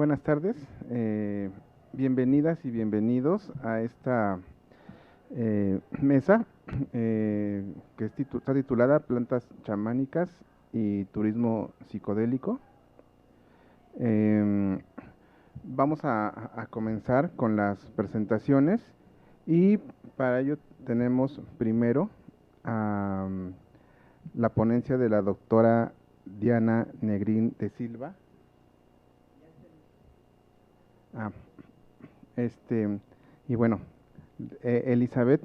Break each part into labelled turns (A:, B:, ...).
A: Buenas tardes, bienvenidas y bienvenidos a esta mesa que está titulada Plantas chamánicas y turismo psicodélico. Em, Vamos a comenzar con las presentaciones y para ello tenemos primero la ponencia de la doctora Diana Negrín de Silva. Ah, este, y bueno, Elizabeth,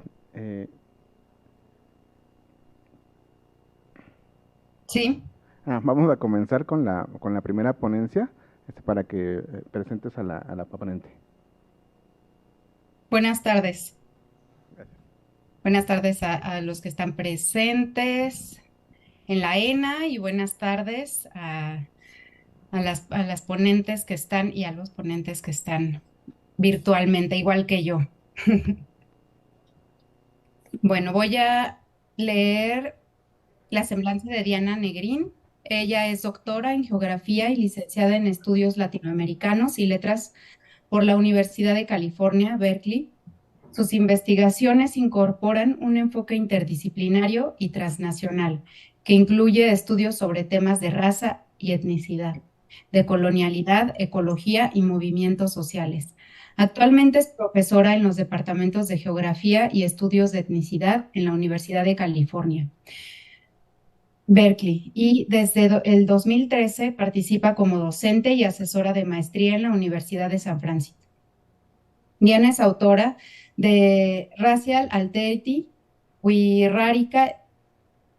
B: Sí,
A: vamos a comenzar con la primera ponencia, para que presentes a la ponente.
B: buenas tardes. Buenas tardes a los que están presentes en la ENA y buenas tardes a las ponentes que están y a los ponentes que están virtualmente, igual que yo. Bueno, voy a leer la semblanza de Diana Negrín. Ella es doctora en geografía y licenciada en estudios latinoamericanos y letras por la Universidad de California, Berkeley. Sus investigaciones incorporan un enfoque interdisciplinario y transnacional, que incluye estudios sobre temas de raza y etnicidad, de colonialidad, ecología y movimientos sociales. Actualmente es profesora en los departamentos de Geografía y Estudios de Etnicidad en la Universidad de California, Berkeley, y desde el 2013 participa como docente y asesora de maestría en la Universidad de San Francisco. Diana es autora de Racial Alterity, Wixárika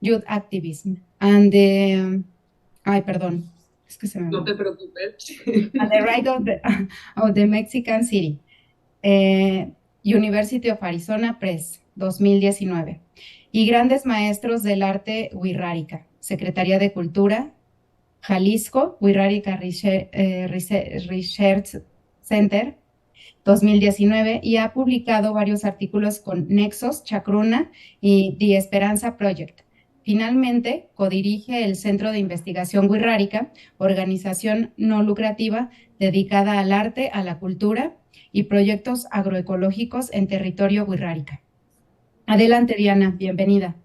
B: Youth Activism, ay, perdón, es que se
C: No
B: me...
C: te preocupes.
B: And the Right of the Mexican City, eh, University of Arizona Press, 2019. Y Grandes Maestros del Arte Wixárika, Secretaría de Cultura, Jalisco, Wixárika Research Center, 2019, y ha publicado varios artículos con Nexos, Chacruna y The Esperanza Project. Finalmente, codirige el Centro de Investigación Wixárika, organización no lucrativa dedicada al arte, a la cultura y proyectos agroecológicos en territorio Wixárika. Adelante, Diana, bienvenida.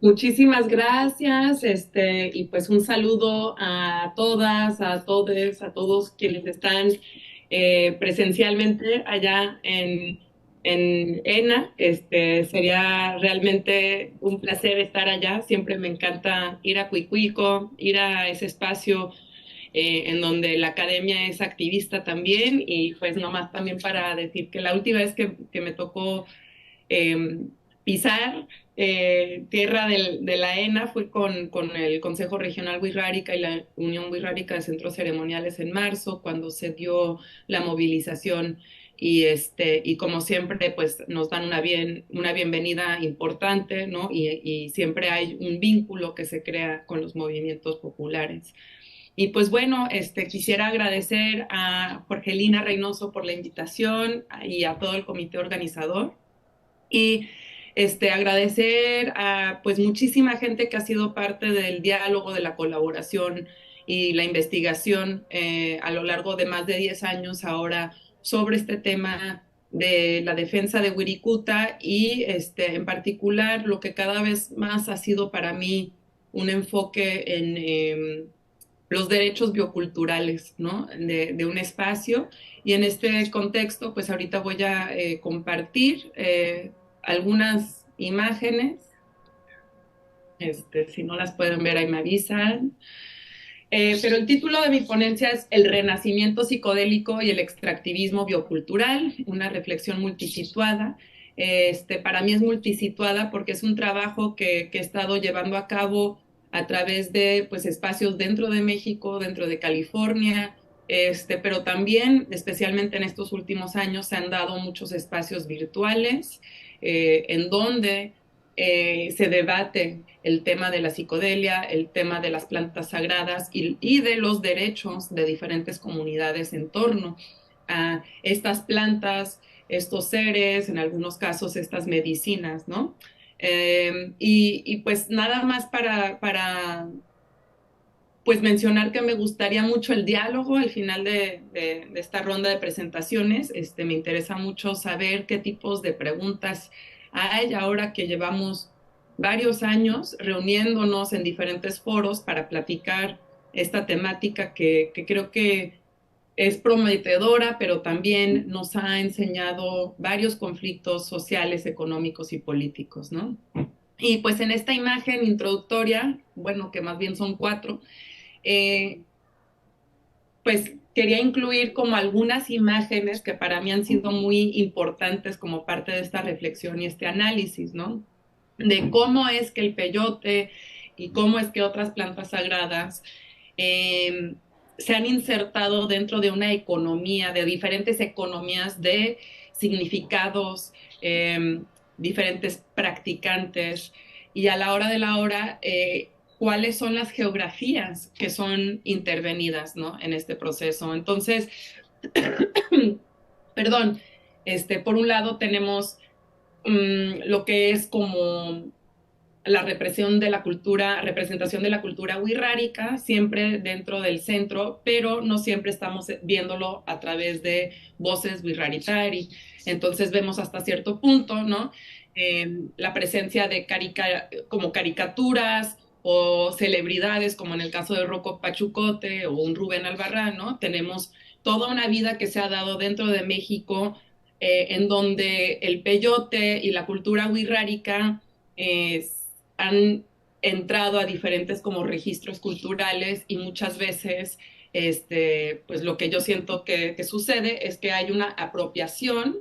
C: Muchísimas gracias, y pues un saludo a todas, a todos, a todos quienes están presencialmente allá en ENA. Sería realmente un placer estar allá. Siempre me encanta ir a Cuicuilco, ir a ese espacio en donde la academia es activista también. Y pues nomás también para decir que la última vez que me tocó eh, pisar tierra de la ENA fue con el Consejo Regional Wixárika y la Unión Wixárika de Centros Ceremoniales en marzo, cuando se dio la movilización. Y como siempre, pues nos dan una bienvenida importante, ¿no? Y siempre hay un vínculo que se crea con los movimientos populares. Y pues bueno, quisiera agradecer a Jorgelina Reynoso por la invitación y a todo el comité organizador. Y agradecer a pues muchísima gente que ha sido parte del diálogo, de la colaboración y la investigación a lo largo de más de 10 años ahora sobre este tema de la defensa de Wirikuta y en particular lo que cada vez más ha sido para mí un enfoque en los derechos bioculturales, ¿no? De un espacio. Y en este contexto, pues ahorita voy a compartir algunas imágenes. Si no las pueden ver, ahí me avisan. Pero el título de mi ponencia es El renacimiento psicodélico y el extractivismo biocultural, una reflexión multisituada. Para mí es multisituada porque es un trabajo que he estado llevando a cabo a través de pues, espacios dentro de México, dentro de California, pero también, especialmente en estos últimos años, se han dado muchos espacios virtuales en donde se debate el tema de la psicodelia, el tema de las plantas sagradas y de los derechos de diferentes comunidades en torno a estas plantas, estos seres, en algunos casos estas medicinas, ¿no? Pues nada más para pues mencionar que me gustaría mucho el diálogo al final de esta ronda de presentaciones. Me interesa mucho saber qué tipos de preguntas hay ahora que llevamos varios años reuniéndonos en diferentes foros para platicar esta temática que creo que es prometedora, pero también nos ha enseñado varios conflictos sociales, económicos y políticos, ¿no? Y pues en esta imagen introductoria, bueno, que más bien son cuatro, eh, pues quería incluir como algunas imágenes que para mí han sido muy importantes como parte de esta reflexión y este análisis, ¿no? De cómo es que el peyote y cómo es que otras plantas sagradas eh, se han insertado dentro de una economía, de diferentes economías de significados, diferentes practicantes, y a la hora de la hora, cuáles son las geografías que son intervenidas, ¿no? En este proceso. Entonces, perdón, por un lado tenemos lo que es como la representación de la cultura wixárika, siempre dentro del centro, pero no siempre estamos viéndolo a través de voces wixáritari. Entonces vemos hasta cierto punto, ¿no? La presencia de como caricaturas o celebridades, como en el caso de Rocco Pachucote o un Rubén Albarrán, ¿no? Tenemos toda una vida que se ha dado dentro de México, en donde el peyote y la cultura wixárika han entrado a diferentes como registros culturales, y muchas veces pues lo que yo siento que sucede es que hay una apropiación,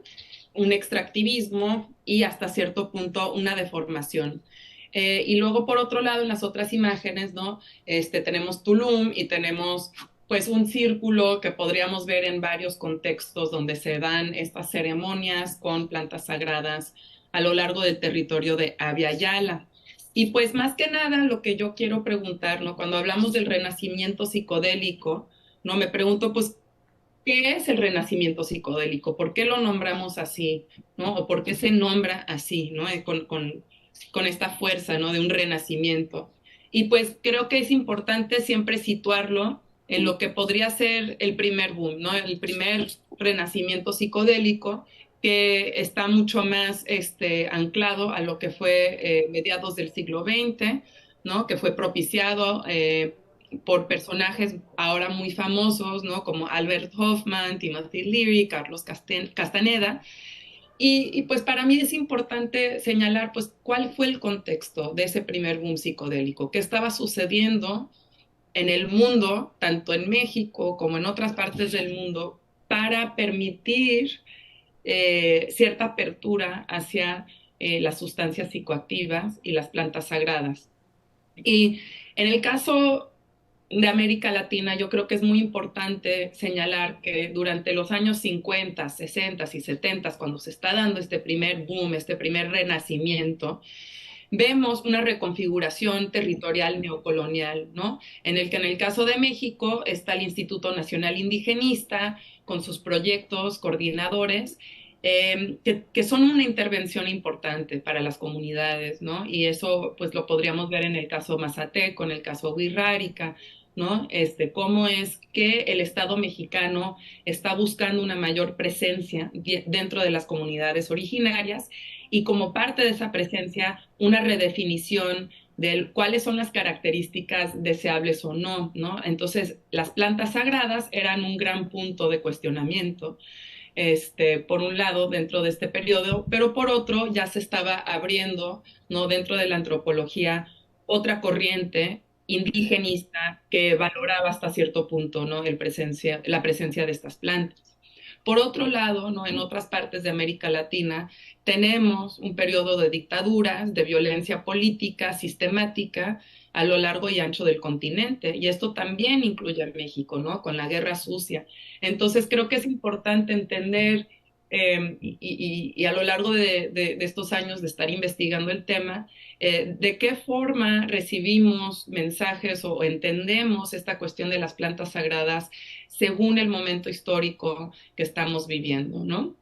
C: un extractivismo y hasta cierto punto una deformación. Y luego por otro lado en las otras imágenes, ¿no? Tenemos Tulum y tenemos pues un círculo que podríamos ver en varios contextos donde se dan estas ceremonias con plantas sagradas a lo largo del territorio de Abya Yala. Y pues más que nada lo que yo quiero preguntar, ¿no? Cuando hablamos del renacimiento psicodélico, ¿no? Me pregunto, pues, ¿qué es el renacimiento psicodélico? ¿Por qué lo nombramos así? ¿No? ¿O por qué se nombra así? ¿No? Con esta fuerza, ¿no? De un renacimiento. Y pues creo que es importante siempre situarlo en lo que podría ser el primer boom, ¿no? El primer renacimiento psicodélico, que está mucho más anclado a lo que fue mediados del siglo XX, ¿no? Que fue propiciado por personajes ahora muy famosos, ¿no? Como Albert Hoffman, Timothy Leary, Carlos Castaneda. Y pues para mí es importante señalar pues cuál fue el contexto de ese primer boom psicodélico, qué estaba sucediendo en el mundo, tanto en México como en otras partes del mundo, para permitir cierta apertura hacia las sustancias psicoactivas y las plantas sagradas. Y en el caso de América Latina, yo creo que es muy importante señalar que durante los años 50, 60 y 70, cuando se está dando este primer boom, este primer renacimiento, vemos una reconfiguración territorial neocolonial, ¿no? En el que en el caso de México está el Instituto Nacional Indigenista con sus proyectos coordinadores, que son una intervención importante para las comunidades, ¿no? Y eso pues lo podríamos ver en el caso Mazateco, en el caso wixárika, ¿no? Cómo es que el Estado mexicano está buscando una mayor presencia dentro de las comunidades originarias, y como parte de esa presencia, una redefinición de cuáles son las características deseables o no, ¿no? Entonces, las plantas sagradas eran un gran punto de cuestionamiento, por un lado, dentro de este periodo, pero por otro, ya se estaba abriendo, ¿no? Dentro de la antropología, otra corriente indigenista que valoraba hasta cierto punto, ¿no? La presencia de estas plantas. Por otro lado, ¿no? En otras partes de América Latina tenemos un periodo de dictaduras, de violencia política sistemática a lo largo y ancho del continente, y esto también incluye a México, ¿no? Con la guerra sucia. Entonces creo que es importante entender, y a lo largo de estos años de estar investigando el tema, de qué forma recibimos mensajes o entendemos esta cuestión de las plantas sagradas según el momento histórico que estamos viviendo, ¿no?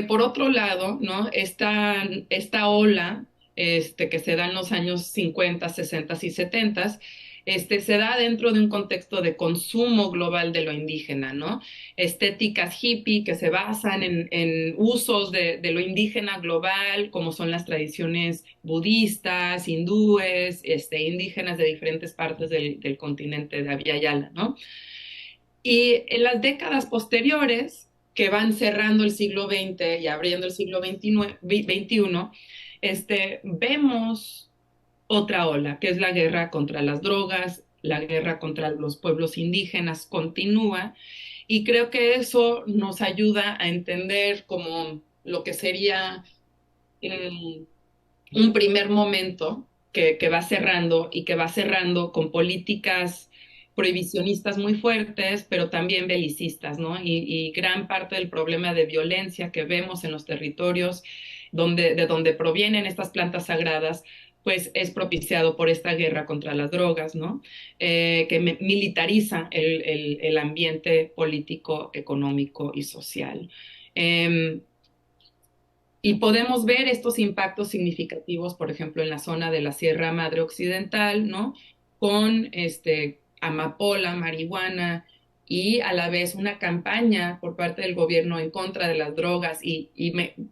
C: Por otro lado, ¿no? Esta ola que se da en los años 50, 60 y 70, se da dentro de un contexto de consumo global de lo indígena, ¿no? Estéticas hippie que se basan en usos de lo indígena global, como son las tradiciones budistas, hindúes, indígenas de diferentes partes del continente de Abya Yala, ¿no? Y en las décadas posteriores, que van cerrando el siglo XX y abriendo el siglo XXI, vemos otra ola, que es la guerra contra las drogas, la guerra contra los pueblos indígenas continúa, y creo que eso nos ayuda a entender como lo que sería un primer momento que va cerrando y que va cerrando con políticas prohibicionistas muy fuertes, pero también belicistas, ¿no? Y gran parte del problema de violencia que vemos en los territorios de donde provienen estas plantas sagradas, pues es propiciado por esta guerra contra las drogas, ¿no? Que militariza el ambiente político, económico y social. Y podemos ver estos impactos significativos, por ejemplo, en la zona de la Sierra Madre Occidental, ¿no? Con amapola, marihuana y a la vez una campaña por parte del gobierno en contra de las drogas.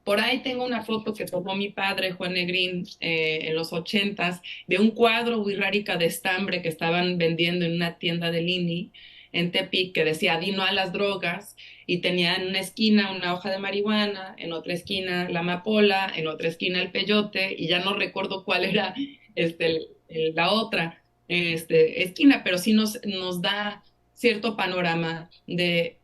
C: Por ahí tengo una foto que tomó mi padre, Juan Negrín, en los 80s, de un cuadro Wixárika de estambre que estaban vendiendo en una tienda de Lini en Tepic que decía, di no a las drogas, y tenía en una esquina una hoja de marihuana, en otra esquina la amapola, en otra esquina el peyote, y ya no recuerdo cuál era la otra esquina, pero sí nos da cierto panorama de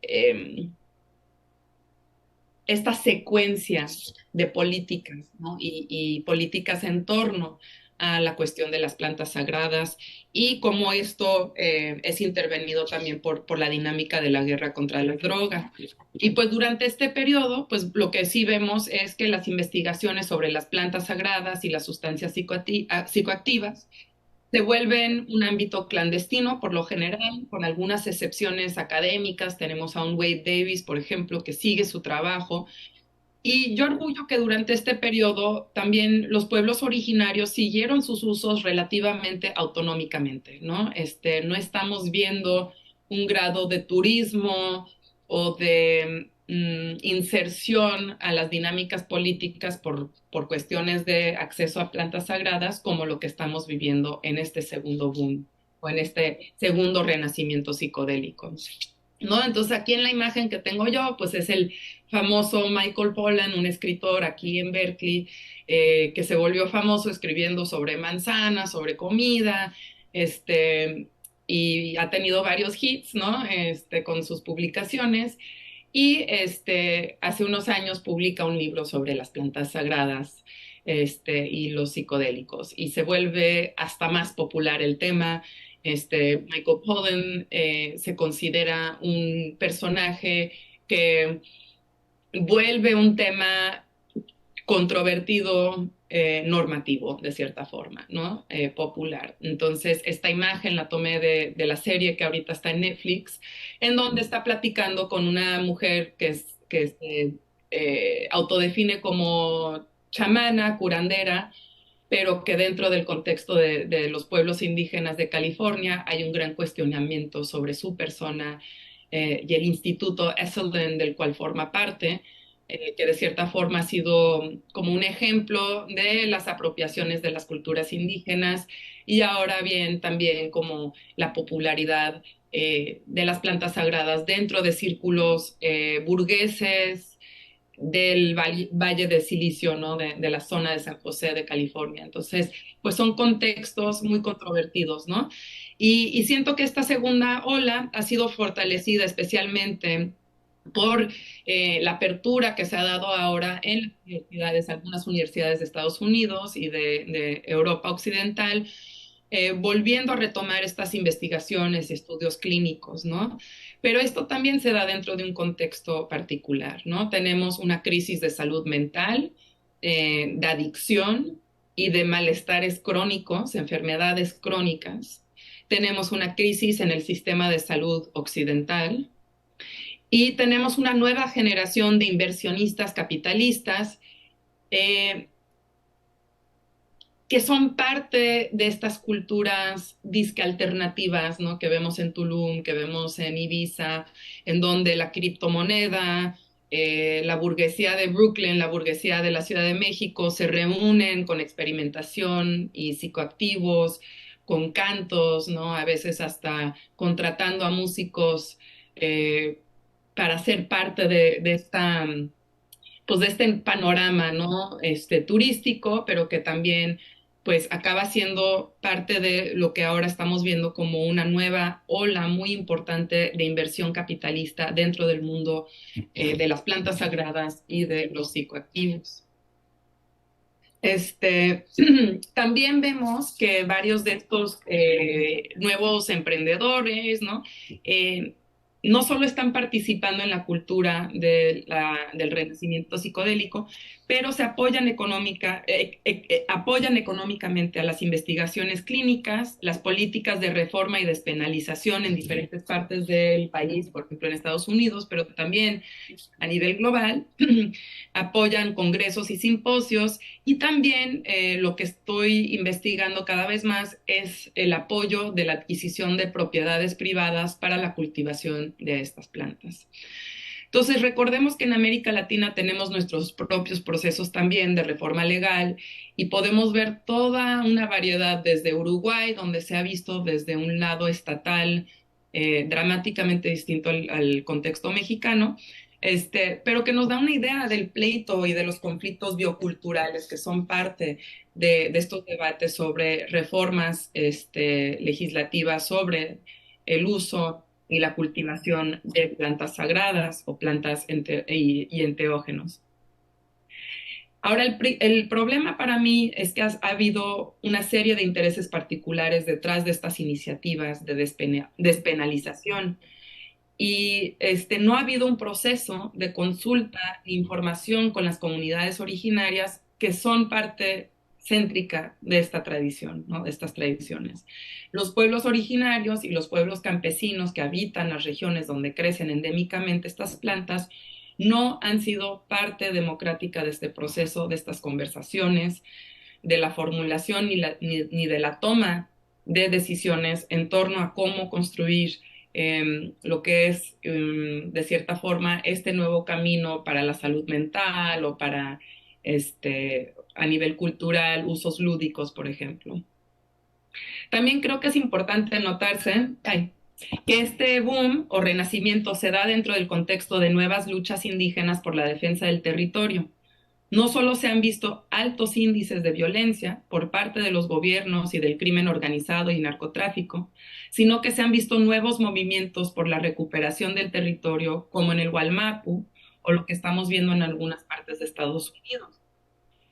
C: esta secuencia de políticas, ¿no? Y políticas en torno a la cuestión de las plantas sagradas y cómo esto es intervenido también por la dinámica de la guerra contra la droga. Y pues durante este periodo, pues lo que sí vemos es que las investigaciones sobre las plantas sagradas y las sustancias psicoactivas se vuelven un ámbito clandestino por lo general, con algunas excepciones académicas. Tenemos a un Wade Davis, por ejemplo, que sigue su trabajo. Y yo orgullo que durante este periodo también los pueblos originarios siguieron sus usos relativamente autonómicamente, ¿no? No estamos viendo un grado de turismo o de inserción a las dinámicas políticas por cuestiones de acceso a plantas sagradas como lo que estamos viviendo en este segundo boom o en este segundo renacimiento psicodélico, ¿no? Entonces aquí en la imagen que tengo yo, pues es el famoso Michael Pollan, un escritor aquí en Berkeley, que se volvió famoso escribiendo sobre manzanas, sobre comida, y ha tenido varios hits, ¿no? Con sus publicaciones. Y hace unos años publica un libro sobre las plantas sagradas, y los psicodélicos. Y se vuelve hasta más popular el tema. Michael Pollan se considera un personaje que vuelve un tema controvertido, normativo, de cierta forma, ¿no? Popular. Entonces, esta imagen la tomé de la serie que ahorita está en Netflix, en donde está platicando con una mujer que se autodefine como chamana, curandera, pero que dentro del contexto de los pueblos indígenas de California hay un gran cuestionamiento sobre su persona, y el Instituto Esselden, del cual forma parte, que de cierta forma ha sido como un ejemplo de las apropiaciones de las culturas indígenas y ahora bien también como la popularidad de las plantas sagradas dentro de círculos burgueses del Valle de Silicio, ¿no? De la zona de San José de California. Entonces, pues son contextos muy controvertidos, ¿no? Y siento que esta segunda ola ha sido fortalecida especialmente por la apertura que se ha dado ahora en las universidades, algunas universidades de Estados Unidos y de Europa Occidental, volviendo a retomar estas investigaciones y estudios clínicos, ¿no? Pero esto también se da dentro de un contexto particular, ¿no? Tenemos una crisis de salud mental, de adicción y de malestares crónicos, enfermedades crónicas. Tenemos una crisis en el sistema de salud occidental y tenemos una nueva generación de inversionistas capitalistas, eh, que son parte de estas culturas disque alternativas, ¿no? Que vemos en Tulum, que vemos en Ibiza, en donde la criptomoneda, la burguesía de Brooklyn, la burguesía de la Ciudad de México se reúnen con experimentación y psicoactivos, con cantos, ¿no? A veces hasta contratando a músicos eh, para ser parte de esta, pues de este panorama, ¿no? Turístico, pero que también pues acaba siendo parte de lo que ahora estamos viendo como una nueva ola muy importante de inversión capitalista dentro del mundo de las plantas sagradas y de los psicoactivos. También vemos que varios de estos nuevos emprendedores, ¿no? No solo están participando en la cultura del renacimiento psicodélico, pero se apoyan económicamente a las investigaciones clínicas, las políticas de reforma y despenalización en diferentes partes del país, por ejemplo en Estados Unidos, pero también a nivel global, apoyan congresos y simposios y también lo que estoy investigando cada vez más es el apoyo de la adquisición de propiedades privadas para la cultivación de estas plantas. Entonces, recordemos que en América Latina tenemos nuestros propios procesos también de reforma legal y podemos ver toda una variedad desde Uruguay, donde se ha visto desde un lado estatal dramáticamente distinto al contexto mexicano, pero que nos da una idea del pleito y de los conflictos bioculturales que son parte de estos debates sobre reformas legislativas sobre el uso y la cultivación de plantas sagradas o plantas y enteógenos. Ahora, el problema para mí es que ha habido una serie de intereses particulares detrás de estas iniciativas de despenalización y no ha habido un proceso de consulta e información con las comunidades originarias que son parte céntrica de esta tradición, ¿no? De estas tradiciones. Los pueblos originarios y los pueblos campesinos que habitan las regiones donde crecen endémicamente estas plantas no han sido parte democrática de este proceso, de estas conversaciones, de la formulación ni de la toma de decisiones en torno a cómo construir lo que es, de cierta forma, este nuevo camino para la salud mental o para, a nivel cultural, usos lúdicos, por ejemplo. También creo que es importante notarse que este boom o renacimiento se da dentro del contexto de nuevas luchas indígenas por la defensa del territorio. No solo se han visto altos índices de violencia por parte de los gobiernos y del crimen organizado y narcotráfico, sino que se han visto nuevos movimientos por la recuperación del territorio, como en el Gualmapu o lo que estamos viendo en algunas partes de Estados Unidos.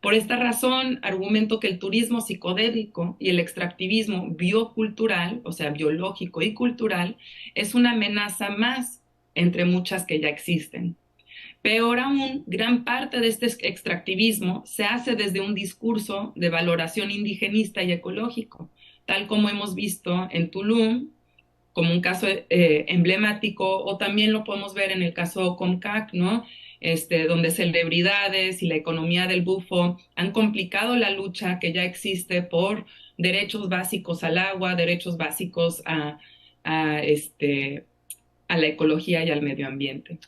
C: Por esta razón, argumento que el turismo psicodélico y el extractivismo biocultural, o sea, biológico y cultural, es una amenaza más entre muchas que ya existen. Peor aún, gran parte de este extractivismo se hace desde un discurso de valoración indigenista y ecológico, tal como hemos visto en Tulum, como un caso emblemático, o también lo podemos ver en el caso Comcac, ¿no? Donde celebridades y la economía del bufo han complicado la lucha que ya existe por derechos básicos al agua, derechos básicos a la ecología y al medio ambiente.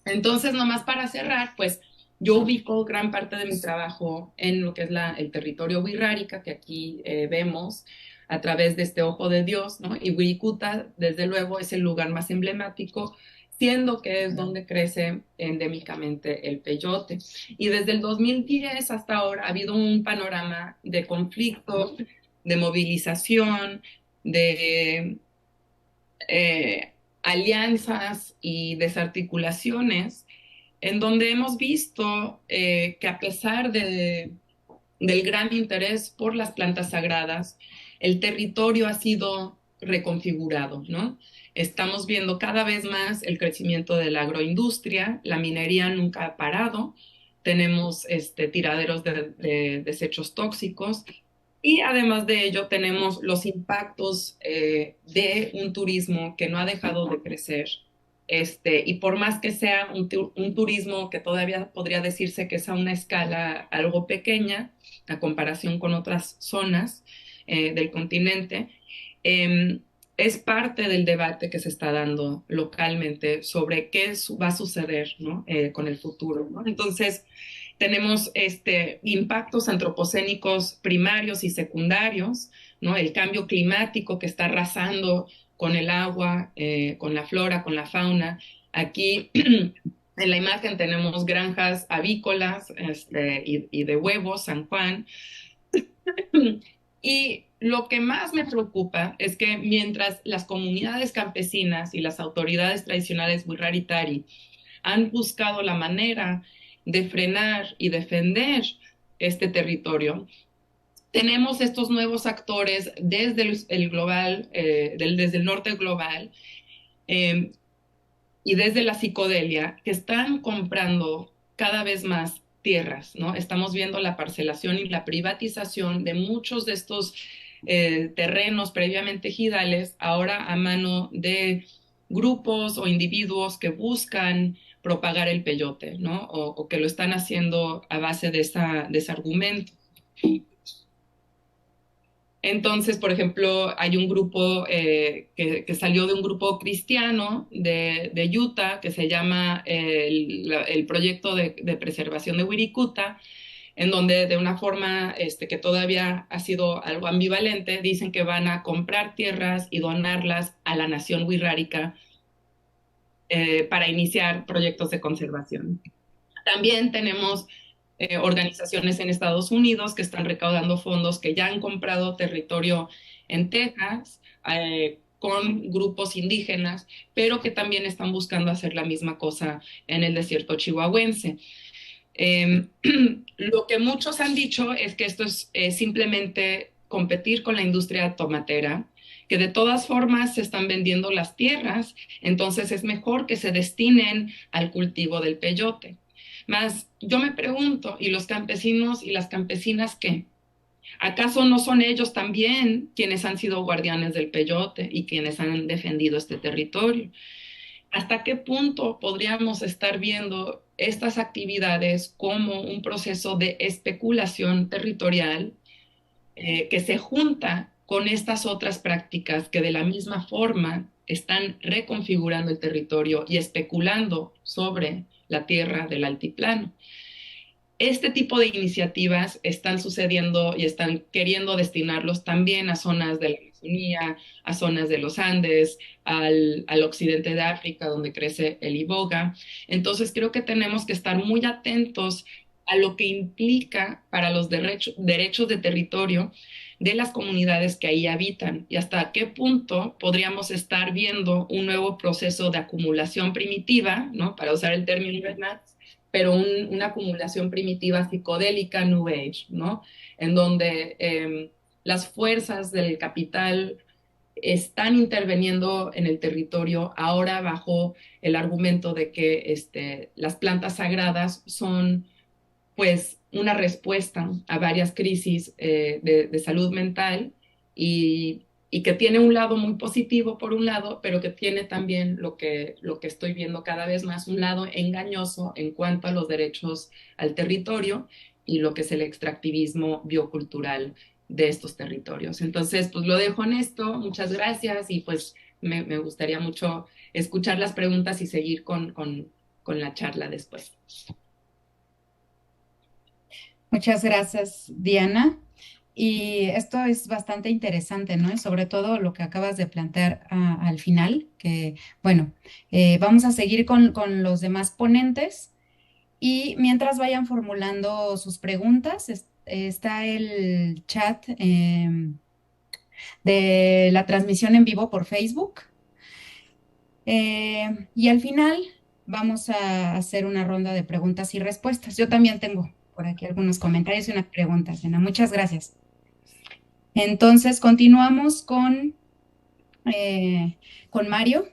C: Entonces, nomás para cerrar, pues yo ubico gran parte de mi trabajo en lo que es el territorio wixárika, que aquí vemos a través de este ojo de Dios, ¿no? Y Wirikuta, desde luego, es el lugar más emblemático, siendo que es donde crece endémicamente el peyote. Y desde el 2010 hasta ahora ha habido un panorama de conflicto, de movilización, de alianzas y desarticulaciones, en donde hemos visto que a pesar del gran interés por las plantas sagradas, el territorio ha sido reconfigurado, ¿no? Estamos viendo cada vez más el crecimiento de la agroindustria, la minería nunca ha parado, tenemos tiraderos de desechos tóxicos y además de ello tenemos los impactos de un turismo que no ha dejado de crecer. Y por más que sea un turismo que todavía podría decirse que es a una escala algo pequeña, a comparación con otras zonas del continente, eh, es parte del debate que se está dando localmente sobre qué va a suceder, ¿no? Con el futuro, ¿no? Entonces, tenemos impactos antropocénicos primarios y secundarios, ¿no? El cambio climático que está arrasando con el agua, con la flora, con la fauna. Aquí en la imagen tenemos granjas avícolas y de huevos, San Juan. Y lo que más me preocupa es que mientras las comunidades campesinas y las autoridades tradicionales Wurrari-Tari han buscado la manera de frenar y defender este territorio, tenemos estos nuevos actores desde el global, desde el norte global, eh, y desde la psicodelia, que están comprando cada vez más tierras, ¿no? Estamos viendo la parcelación y la privatización de muchos de estos terrenos previamente ejidales, ahora a mano de grupos o individuos que buscan propagar el peyote, ¿no? O que lo están haciendo a base de ese argumento. Entonces, por ejemplo, hay un grupo que salió de un grupo cristiano de Utah que se llama el Proyecto de Preservación de Wirikuta, en donde de una forma que todavía ha sido algo ambivalente, dicen que van a comprar tierras y donarlas a la nación wixárika para iniciar proyectos de conservación. También tenemos organizaciones en Estados Unidos que están recaudando fondos, que ya han comprado territorio en Texas con grupos indígenas, pero que también están buscando hacer la misma cosa en el desierto chihuahuense. Lo que muchos han dicho es que esto es simplemente competir con la industria tomatera, que de todas formas se están vendiendo las tierras, entonces es mejor que se destinen al cultivo del peyote. Mas yo me pregunto, ¿y los campesinos y las campesinas qué? ¿Acaso no son ellos también quienes han sido guardianes del peyote y quienes han defendido este territorio? ¿Hasta qué punto podríamos estar viendo estas actividades como un proceso de especulación territorial que se junta con estas otras prácticas que de la misma forma están reconfigurando el territorio y especulando sobre la tierra del altiplano? Este tipo de iniciativas están sucediendo y están queriendo destinarlos también a zonas de la Amazonía, a zonas de los Andes, al occidente de África, donde crece el iboga. Entonces creo que tenemos que estar muy atentos a lo que implica para los derechos de territorio de las comunidades que ahí habitan y hasta qué punto podríamos estar viendo un nuevo proceso de acumulación primitiva, ¿no? Para usar el término Bernat, pero una acumulación primitiva psicodélica New Age, ¿no? En donde las fuerzas del capital están interviniendo en el territorio ahora bajo el argumento de que las plantas sagradas son pues una respuesta a varias crisis de salud mental y que tiene un lado muy positivo por un lado, pero que tiene también lo que estoy viendo cada vez más, un lado engañoso en cuanto a los derechos al territorio y lo que es el extractivismo biocultural de estos territorios. Entonces, pues lo dejo en esto, muchas gracias y pues me gustaría mucho escuchar las preguntas y seguir con la charla después.
B: Muchas gracias, Diana. Y esto es bastante interesante, ¿no? Y sobre todo lo que acabas de plantear al final, que bueno, vamos a seguir con los demás ponentes y mientras vayan formulando sus preguntas, está el chat de la transmisión en vivo por Facebook. Y al final vamos a hacer una ronda de preguntas y respuestas. Yo también tengo por aquí algunos comentarios y unas preguntas, Diana. Muchas gracias. Entonces, continuamos con Mario.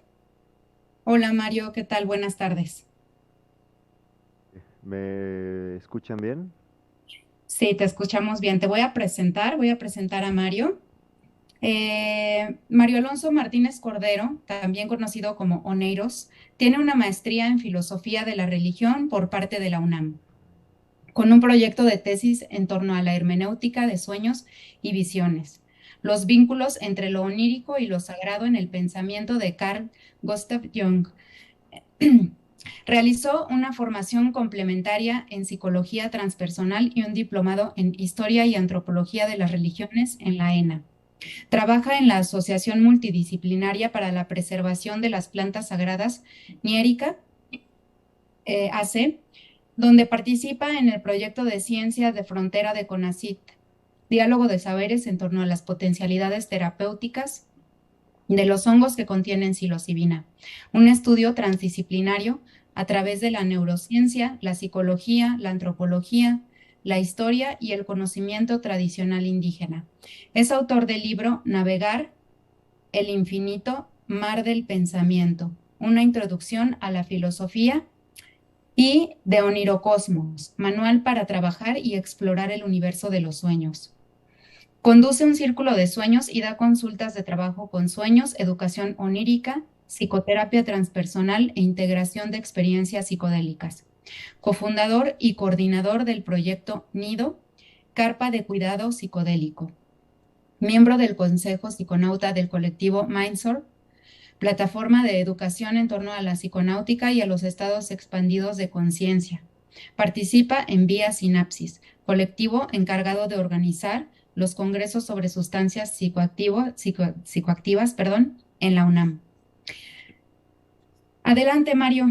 B: Hola Mario, ¿qué tal? Buenas tardes.
D: ¿Me escuchan bien?
B: Sí, te escuchamos bien. Te voy a presentar a Mario. Mario Alonso Martínez Cordero, también conocido como Oneiros, tiene una maestría en Filosofía de la Religión por parte de la UNAM. con un proyecto de tesis en torno a la hermenéutica de sueños y visiones, los vínculos entre lo onírico y lo sagrado en el pensamiento de Carl Gustav Jung. Realizó una formación complementaria en psicología transpersonal y un diplomado en historia y antropología de las religiones en la ENA. Trabaja en la Asociación Multidisciplinaria para la Preservación de las Plantas Sagradas, NIERICA, AC, donde participa en el proyecto de ciencia de frontera de CONACYT, diálogo de saberes en torno a las potencialidades terapéuticas de los hongos que contienen psilocibina, un estudio transdisciplinario a través de la neurociencia, la psicología, la antropología, la historia y el conocimiento tradicional indígena. Es autor del libro Navegar el infinito mar del pensamiento, una introducción a la filosofía, y de Onirocosmos, manual para trabajar y explorar el universo de los sueños. Conduce un círculo de sueños y da consultas de trabajo con sueños, educación onírica, psicoterapia transpersonal e integración de experiencias psicodélicas. Cofundador y coordinador del proyecto NIDO, Carpa de Cuidado Psicodélico. Miembro del Consejo Psiconauta del colectivo Mindsor, plataforma de educación en torno a la psiconáutica y a los estados expandidos de conciencia. Participa en Vía Sinapsis, colectivo encargado de organizar los congresos sobre sustancias psicoactivas, en la UNAM. Adelante, Mario.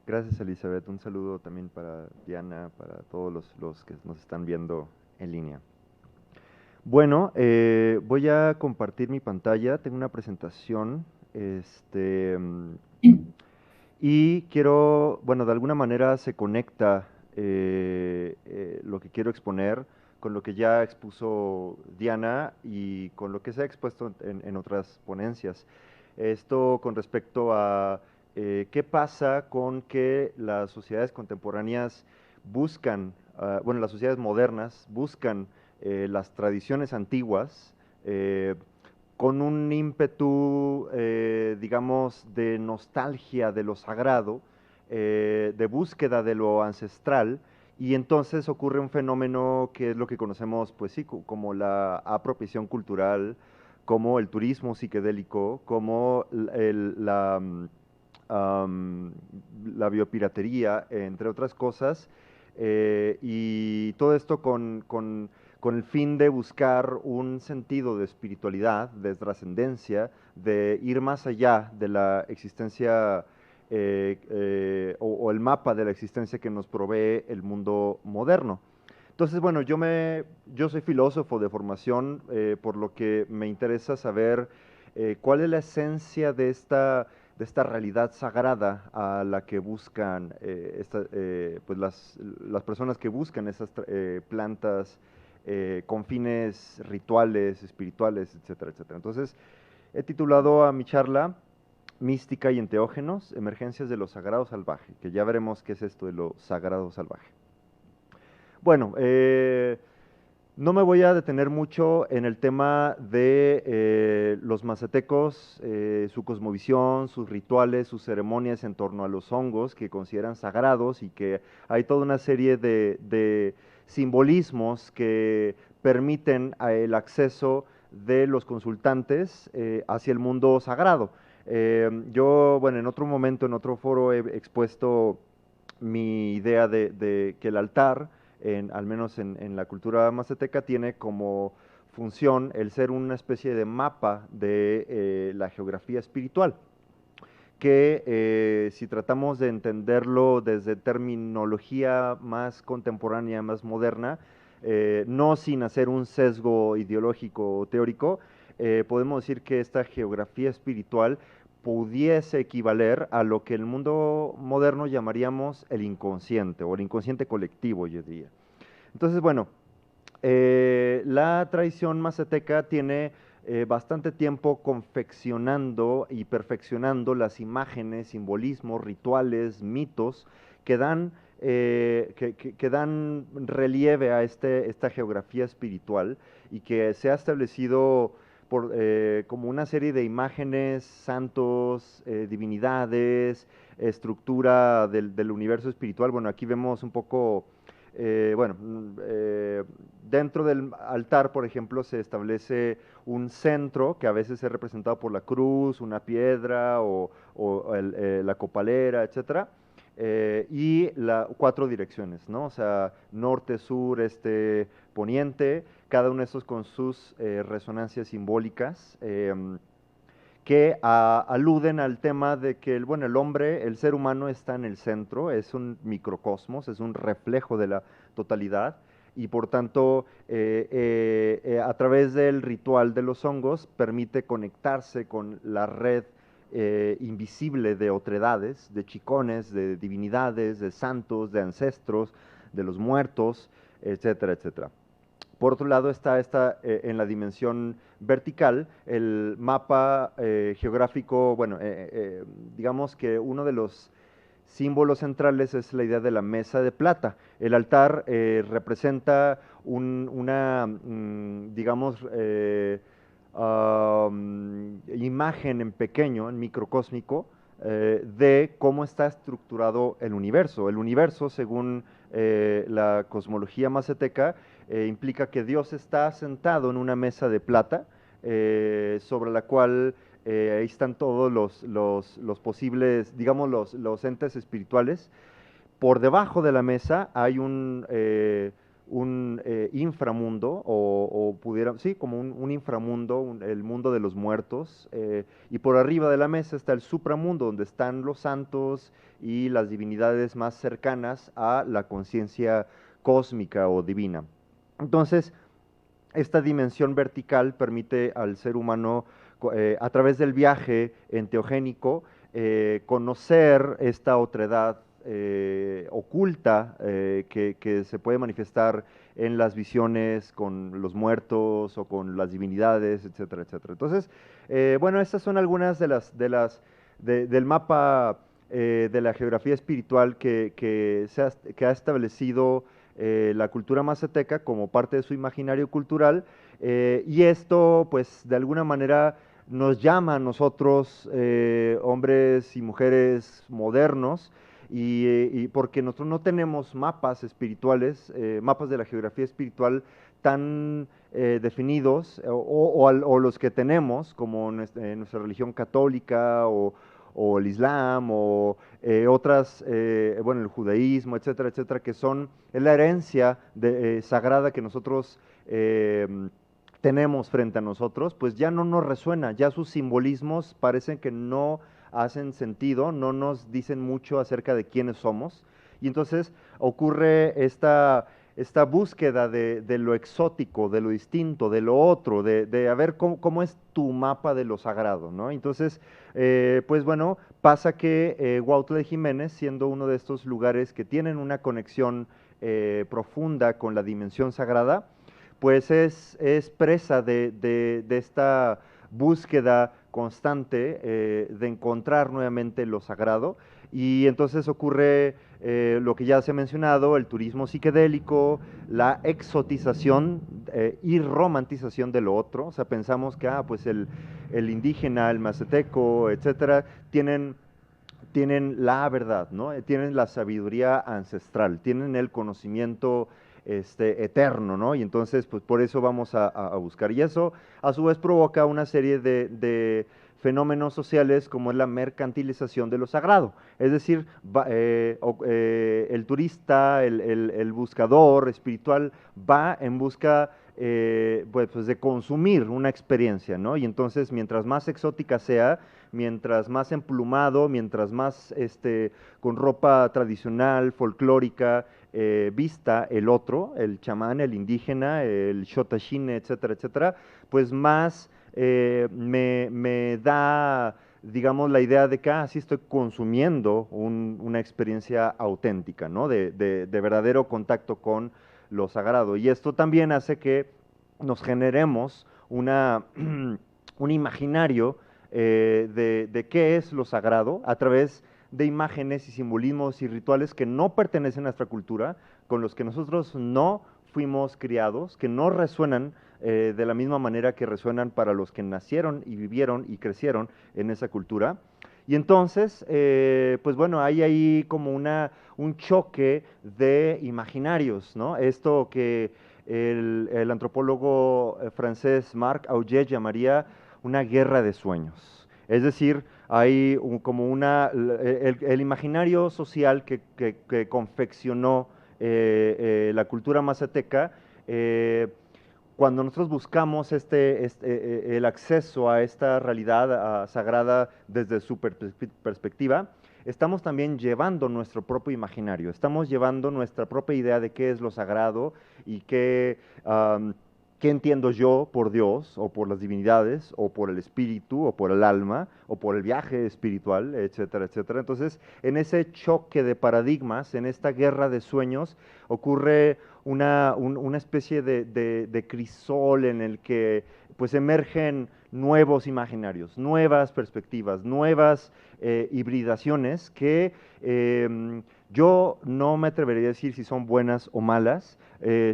D: Gracias, Elizabeth. Un saludo también para Diana, para todos los que nos están viendo en línea. Bueno, voy a compartir mi pantalla. Tengo una presentación, y quiero, bueno, de alguna manera se conecta lo que quiero exponer con lo que ya expuso Diana y con lo que se ha expuesto en otras ponencias. Esto con respecto a qué pasa con que las sociedades contemporáneas buscan, bueno, las sociedades modernas buscan las tradiciones antiguas, con un ímpetu, digamos, de nostalgia de lo sagrado, de búsqueda de lo ancestral, y entonces ocurre un fenómeno que es lo que conocemos, pues sí, como la apropiación cultural, como el turismo psicodélico, como la biopiratería, entre otras cosas, y todo esto con el fin de buscar un sentido de espiritualidad, de trascendencia, de ir más allá de la existencia o el mapa de la existencia que nos provee el mundo moderno. Entonces, bueno, yo soy filósofo de formación, por lo que me interesa saber cuál es la esencia de esta realidad sagrada a la que buscan pues las personas que buscan esas plantas con fines rituales, espirituales, etcétera, etcétera. Entonces, he titulado a mi charla Mística y enteógenos, emergencias de lo sagrado salvaje, que ya veremos qué es esto de lo sagrado salvaje. Bueno, no me voy a detener mucho en el tema de los mazatecos, su cosmovisión, sus rituales, sus ceremonias en torno a los hongos que consideran sagrados, y que hay toda una serie de simbolismos que permiten el acceso de los consultantes hacia el mundo sagrado. Yo, bueno, en otro momento, en otro foro, he expuesto mi idea de que el altar, al menos en la cultura mazateca, tiene como función el ser una especie de mapa de la geografía espiritual, que si tratamos de entenderlo desde terminología más contemporánea, más moderna, no sin hacer un sesgo ideológico o teórico, podemos decir que esta geografía espiritual pudiese equivaler a lo que en el mundo moderno llamaríamos el inconsciente, o el inconsciente colectivo, yo diría. Entonces, bueno, la tradición mazateca tiene bastante tiempo confeccionando y perfeccionando las imágenes, simbolismos, rituales, mitos que dan, que dan relieve a esta geografía espiritual, y que se ha establecido como una serie de imágenes, santos, divinidades, estructura del universo espiritual. Bueno, aquí vemos un poco dentro del altar, por ejemplo, se establece un centro que a veces es representado por la cruz, una piedra o la copalera, etcétera, y 4 direcciones, ¿no? O sea, norte, sur, este, poniente, cada uno de estos con sus resonancias simbólicas. Que aluden al tema de que el hombre, el ser humano está en el centro, es un microcosmos, es un reflejo de la totalidad, y por tanto, a través del ritual de los hongos, permite conectarse con la red invisible de otredades, de chicones, de divinidades, de santos, de ancestros, de los muertos, etcétera, etcétera. Por otro lado está en la dimensión vertical, el mapa geográfico, digamos que uno de los símbolos centrales es la idea de la mesa de plata. El altar representa digamos, imagen en pequeño, en microcósmico, de cómo está estructurado el universo. El universo, según la cosmología mazateca, implica que Dios está sentado en una mesa de plata, sobre la cual ahí están todos los posibles, digamos, los entes espirituales. Por debajo de la mesa hay un inframundo, sí, como un inframundo, el mundo de los muertos, y por arriba de la mesa está el supramundo, donde están los santos y las divinidades más cercanas a la conciencia cósmica o divina. Entonces, esta dimensión vertical permite al ser humano, a través del viaje enteogénico, conocer esta otredad oculta que se puede manifestar en las visiones con los muertos o con las divinidades, etcétera, etcétera. Entonces, estas son algunas del mapa de la geografía espiritual que ha establecido la cultura mazateca como parte de su imaginario cultural, y esto, pues, de alguna manera nos llama a nosotros, hombres y mujeres modernos, y porque nosotros no tenemos mapas espirituales, mapas de la geografía espiritual tan definidos, o los que tenemos, como nuestra religión católica, o el Islam, o otras, el judaísmo, etcétera, etcétera, que es la herencia sagrada que nosotros tenemos frente a nosotros, pues ya no nos resuena, ya sus simbolismos parecen que no hacen sentido, no nos dicen mucho acerca de quiénes somos, y entonces ocurre esta búsqueda de lo exótico, de lo distinto, de lo otro, de a ver cómo es tu mapa de lo sagrado, ¿no? Entonces, pasa que Huautla de Jiménez, siendo uno de estos lugares que tienen una conexión profunda con la dimensión sagrada, pues es presa de esta búsqueda constante de encontrar nuevamente lo sagrado, y entonces ocurre lo que ya se ha mencionado, el turismo psiquedélico, la exotización y romantización de lo otro. O sea, pensamos que pues el indígena, el mazateco, etcétera, tienen la verdad, ¿no? Tienen la sabiduría ancestral, tienen el conocimiento eterno, ¿no? Y entonces, pues por eso vamos a buscar. Y eso, a su vez, provoca una serie de fenómenos sociales, como es la mercantilización de lo sagrado. Es decir, el turista, el buscador espiritual, va en busca pues de consumir una experiencia, ¿no? Y entonces, mientras más exótica sea, mientras más emplumado, mientras más con ropa tradicional, folclórica, vista el otro, el chamán, el indígena, el xotashine, etcétera, etcétera, pues más me da, digamos, la idea de que sí estoy consumiendo una experiencia auténtica, ¿no? De verdadero contacto con lo sagrado. Y esto también hace que nos generemos un imaginario de qué es lo sagrado a través de imágenes y simbolismos y rituales que no pertenecen a nuestra cultura, con los que nosotros no fuimos criados, que no resuenan de la misma manera que resuenan para los que nacieron y vivieron y crecieron en esa cultura. Y entonces, pues bueno, hay ahí como un choque de imaginarios, ¿no? Esto que el antropólogo francés Marc Augé llamaría una guerra de sueños. Es decir, hay como el imaginario social que confeccionó la cultura mazateca, cuando nosotros buscamos el acceso a esta realidad sagrada desde su perspectiva, estamos también llevando nuestro propio imaginario, estamos llevando nuestra propia idea de qué es lo sagrado y qué entiendo yo por Dios, o por las divinidades, o por el espíritu, o por el alma, o por el viaje espiritual, etcétera, etcétera. Entonces, en ese choque de paradigmas, en esta guerra de sueños, ocurre una especie de crisol en el que pues emergen nuevos imaginarios, nuevas perspectivas, nuevas hibridaciones que yo no me atrevería a decir si son buenas o malas.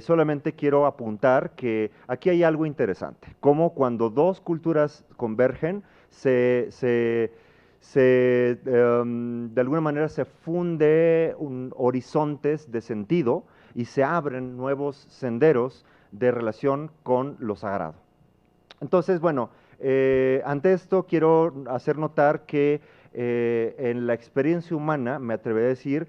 D: Solamente quiero apuntar que aquí hay algo interesante, como cuando dos culturas convergen, de alguna manera se funde horizontes de sentido y se abren nuevos senderos de relación con lo sagrado. Entonces, bueno, ante esto quiero hacer notar que en la experiencia humana, me atreveré a decir,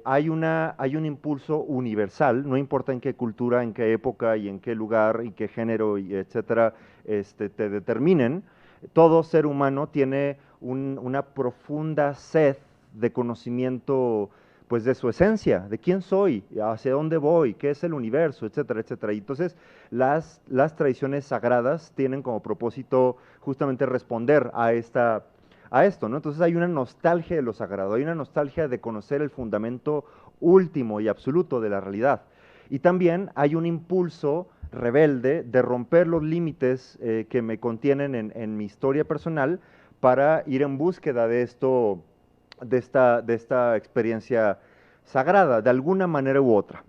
D: hay un impulso universal, no importa en qué cultura, en qué época y en qué lugar y qué género, y etcétera, te determinen. Todo ser humano tiene una profunda sed de conocimiento, pues de su esencia, de quién soy, hacia dónde voy, qué es el universo, etcétera, etcétera. Y entonces las tradiciones sagradas tienen como propósito justamente responder a esto, ¿no? Entonces hay una nostalgia de lo sagrado, hay una nostalgia de conocer el fundamento último y absoluto de la realidad. Y también hay un impulso rebelde de romper los límites que me contienen en mi historia personal para ir en búsqueda de esto, de esta experiencia sagrada, de alguna manera u otra.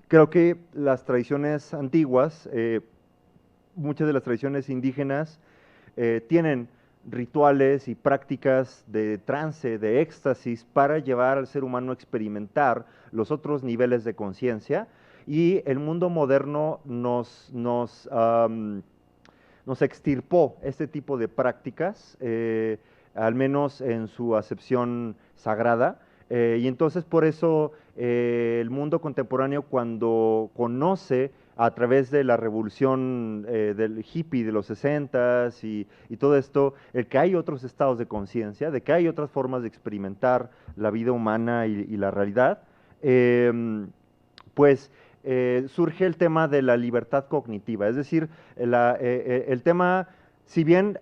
D: Creo que las tradiciones antiguas, muchas de las tradiciones indígenas, tienen rituales y prácticas de trance, de éxtasis, para llevar al ser humano a experimentar los otros niveles de conciencia, y el mundo moderno nos extirpó este tipo de prácticas, al menos en su acepción sagrada, y entonces por eso el mundo contemporáneo, cuando conoce a través de la revolución del hippie de los 60s y todo esto, el que hay otros estados de conciencia, de que hay otras formas de experimentar la vida humana y la realidad, pues surge el tema de la libertad cognitiva. Es decir, el tema, si bien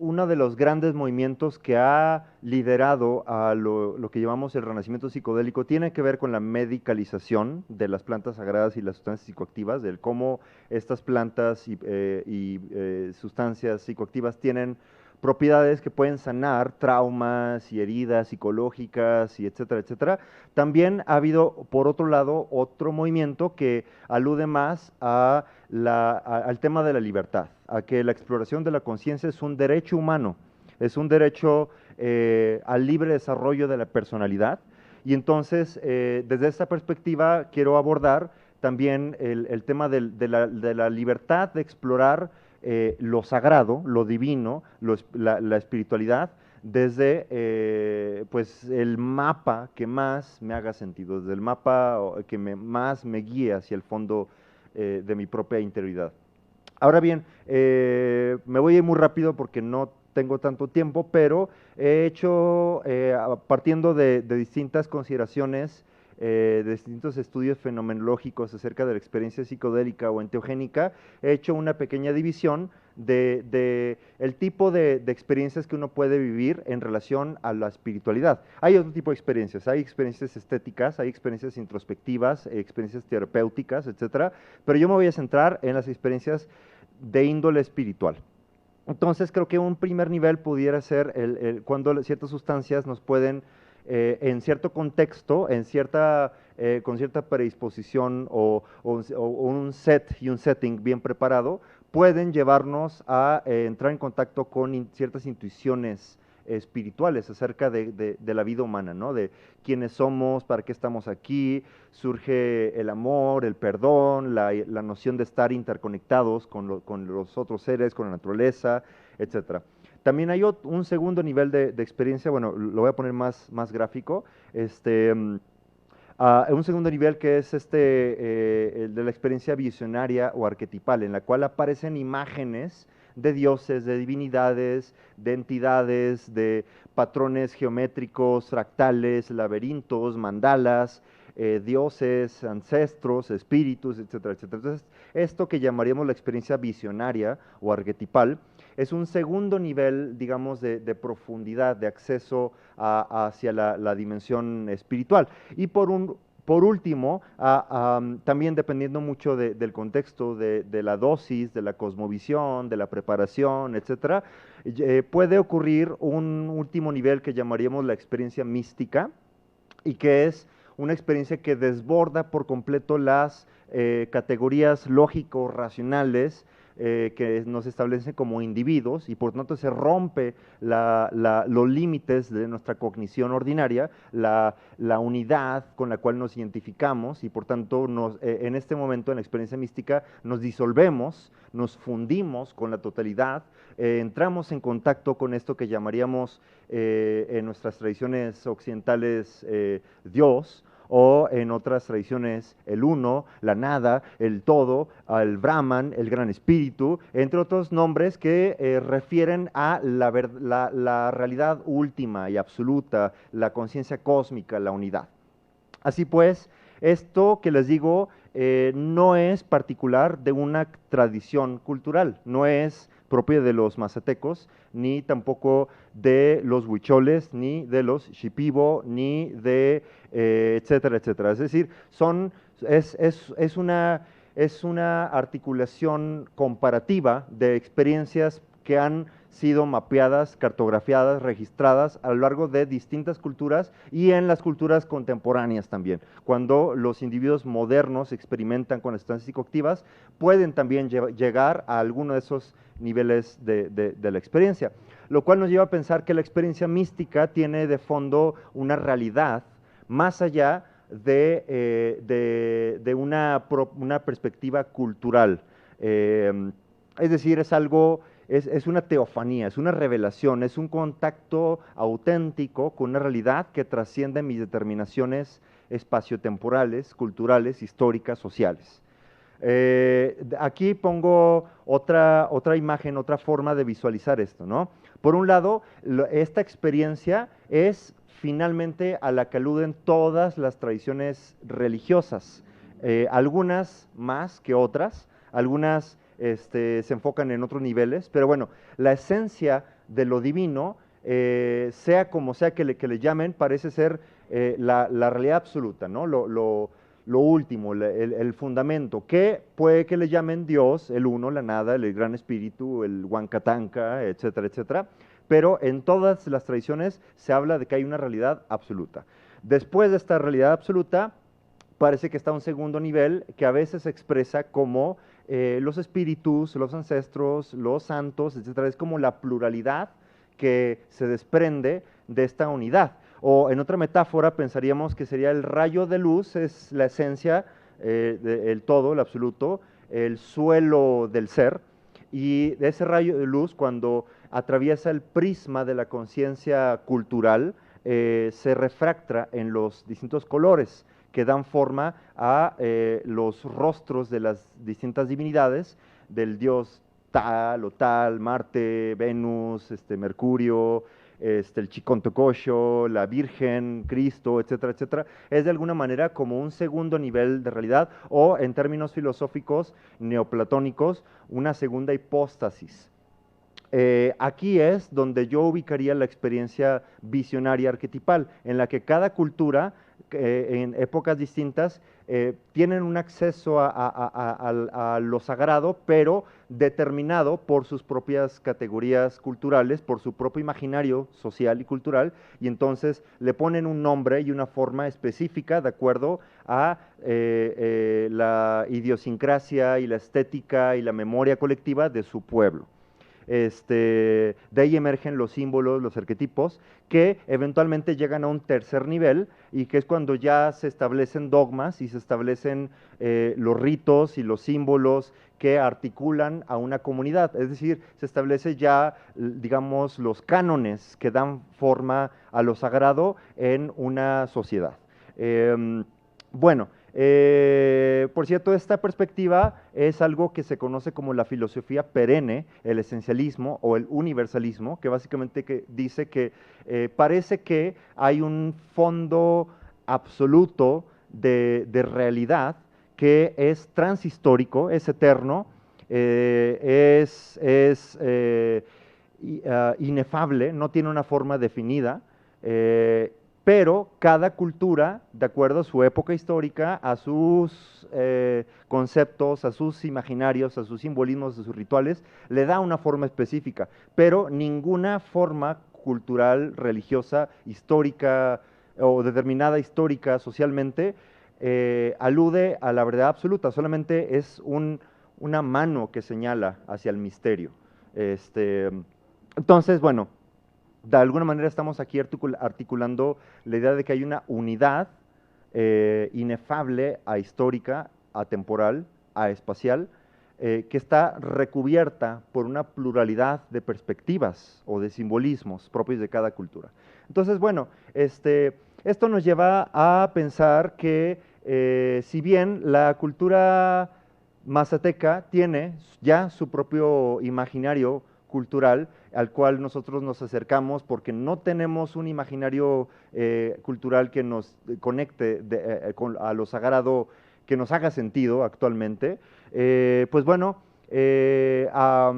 D: uno de los grandes movimientos que ha liderado a lo que llamamos el renacimiento psicodélico tiene que ver con la medicalización de las plantas sagradas y las sustancias psicoactivas, del cómo estas plantas y sustancias psicoactivas tienen propiedades que pueden sanar traumas y heridas psicológicas y etcétera, etcétera. También ha habido, por otro lado, otro movimiento que alude más al tema de la libertad, a que la exploración de la conciencia es un derecho humano, es un derecho al libre desarrollo de la personalidad. Y entonces, desde esta perspectiva, quiero abordar también el tema de la libertad de explorar lo sagrado, lo divino, la espiritualidad, desde pues el mapa que más me haga sentido, desde el mapa que más me guíe hacia el fondo de mi propia interioridad. Ahora bien, me voy a ir muy rápido porque no tengo tanto tiempo, pero he hecho, partiendo de distintas consideraciones, de distintos estudios fenomenológicos acerca de la experiencia psicodélica o enteogénica, he hecho una pequeña división de el tipo de experiencias que uno puede vivir en relación a la espiritualidad. Hay otro tipo de experiencias, hay experiencias estéticas, hay experiencias introspectivas, experiencias terapéuticas, etcétera, pero yo me voy a centrar en las experiencias de índole espiritual. Entonces creo que un primer nivel pudiera ser cuando ciertas sustancias nos pueden, en cierto contexto, con cierta predisposición o un set y un setting bien preparado, pueden llevarnos a entrar en contacto con ciertas intuiciones espirituales acerca de la vida humana, ¿no? De quiénes somos, para qué estamos aquí, surge el amor, el perdón, la noción de estar interconectados con los otros seres, con la naturaleza, etcétera. También hay un segundo nivel de experiencia, bueno, lo voy a poner más gráfico, un segundo nivel que es el de la experiencia visionaria o arquetipal, en la cual aparecen imágenes de dioses, de divinidades, de entidades, de patrones geométricos, fractales, laberintos, mandalas, dioses, ancestros, espíritus, etcétera, etcétera. Entonces, esto que llamaríamos la experiencia visionaria o arquetipal es un segundo nivel, digamos, de profundidad, de acceso hacia la dimensión espiritual. Y por último, también dependiendo mucho del contexto, de la dosis, de la cosmovisión, de la preparación, etcétera, puede ocurrir un último nivel que llamaríamos la experiencia mística, y que es una experiencia que desborda por completo las categorías lógico-racionales que nos establecen como individuos, y por tanto se rompe los límites de nuestra cognición ordinaria, la unidad con la cual nos identificamos, y por tanto en este momento en la experiencia mística nos disolvemos, nos fundimos con la totalidad, entramos en contacto con esto que llamaríamos en nuestras tradiciones occidentales Dios, o en otras tradiciones el uno, la nada, el todo, el Brahman, el gran espíritu, entre otros nombres que refieren a la realidad última y absoluta, la conciencia cósmica, la unidad. Así pues, esto que les digo no es particular de una tradición cultural, no es propia de los mazatecos, ni tampoco de los huicholes, ni de los shipibo, ni de etcétera, etcétera. Es decir, es una articulación comparativa de experiencias que han sido mapeadas, cartografiadas, registradas a lo largo de distintas culturas y en las culturas contemporáneas también. Cuando los individuos modernos experimentan con las sustancias psicoactivas, pueden también llegar a alguno de esos niveles de la experiencia, lo cual nos lleva a pensar que la experiencia mística tiene de fondo una realidad más allá de una perspectiva cultural. Es decir, es una teofanía, es una revelación, es un contacto auténtico con una realidad que trasciende mis determinaciones espaciotemporales, culturales, históricas, sociales. Aquí pongo otra imagen, otra forma de visualizar esto, ¿no? Por un lado, esta experiencia es finalmente a la que aluden todas las tradiciones religiosas, algunas más que otras, algunas se enfocan en otros niveles, pero bueno, la esencia de lo divino, sea como sea que le llamen, parece ser la realidad absoluta, ¿no? Lo último, el fundamento, que puede que le llamen Dios, el uno, la nada, el gran espíritu, el Huancatanca, etcétera, etcétera, pero en todas las tradiciones se habla de que hay una realidad absoluta. Después de esta realidad absoluta, parece que está un segundo nivel que a veces se expresa como los espíritus, los ancestros, los santos, etcétera. Es como la pluralidad que se desprende de esta unidad. O en otra metáfora pensaríamos que sería el rayo de luz, es la esencia, el todo, el absoluto, el suelo del ser, y de ese rayo de luz, cuando atraviesa el prisma de la conciencia cultural, se refracta en los distintos colores que dan forma a los rostros de las distintas divinidades, del dios tal o tal, Marte, Venus, Mercurio, el Chicontecosho, la Virgen, Cristo, etcétera, etcétera. Es de alguna manera como un segundo nivel de realidad, o en términos filosóficos neoplatónicos, una segunda hipóstasis. Aquí es donde yo ubicaría la experiencia visionaria arquetipal, en la que cada cultura, en épocas distintas, tienen un acceso a lo sagrado, pero determinado por sus propias categorías culturales, por su propio imaginario social y cultural, y entonces le ponen un nombre y una forma específica de acuerdo a la idiosincrasia y la estética y la memoria colectiva de su pueblo. de ahí emergen los símbolos, los arquetipos, que eventualmente llegan a un tercer nivel y que es cuando ya se establecen dogmas y se establecen los ritos y los símbolos que articulan a una comunidad, es decir, se establece ya, digamos, los cánones que dan forma a lo sagrado en una sociedad. Bueno, por cierto, esta perspectiva es algo que se conoce como la filosofía perenne, el esencialismo o el universalismo, que básicamente dice que parece que hay un fondo absoluto de realidad que es transhistórico, es eterno, inefable, no tiene una forma definida, pero cada cultura, de acuerdo a su época histórica, a sus conceptos, a sus imaginarios, a sus simbolismos, a sus rituales, le da una forma específica, pero ninguna forma cultural, religiosa, histórica o determinada histórica socialmente alude a la verdad absoluta, solamente es una mano que señala hacia el misterio. Entonces, bueno, de alguna manera estamos aquí articulando la idea de que hay una unidad inefable, ahistórica, atemporal, aespacial, que está recubierta por una pluralidad de perspectivas o de simbolismos propios de cada cultura. Entonces, bueno, esto nos lleva a pensar que si bien la cultura mazateca tiene ya su propio imaginario cultural al cual nosotros nos acercamos porque no tenemos un imaginario cultural que nos conecte a lo sagrado, que nos haga sentido actualmente, pues bueno, ha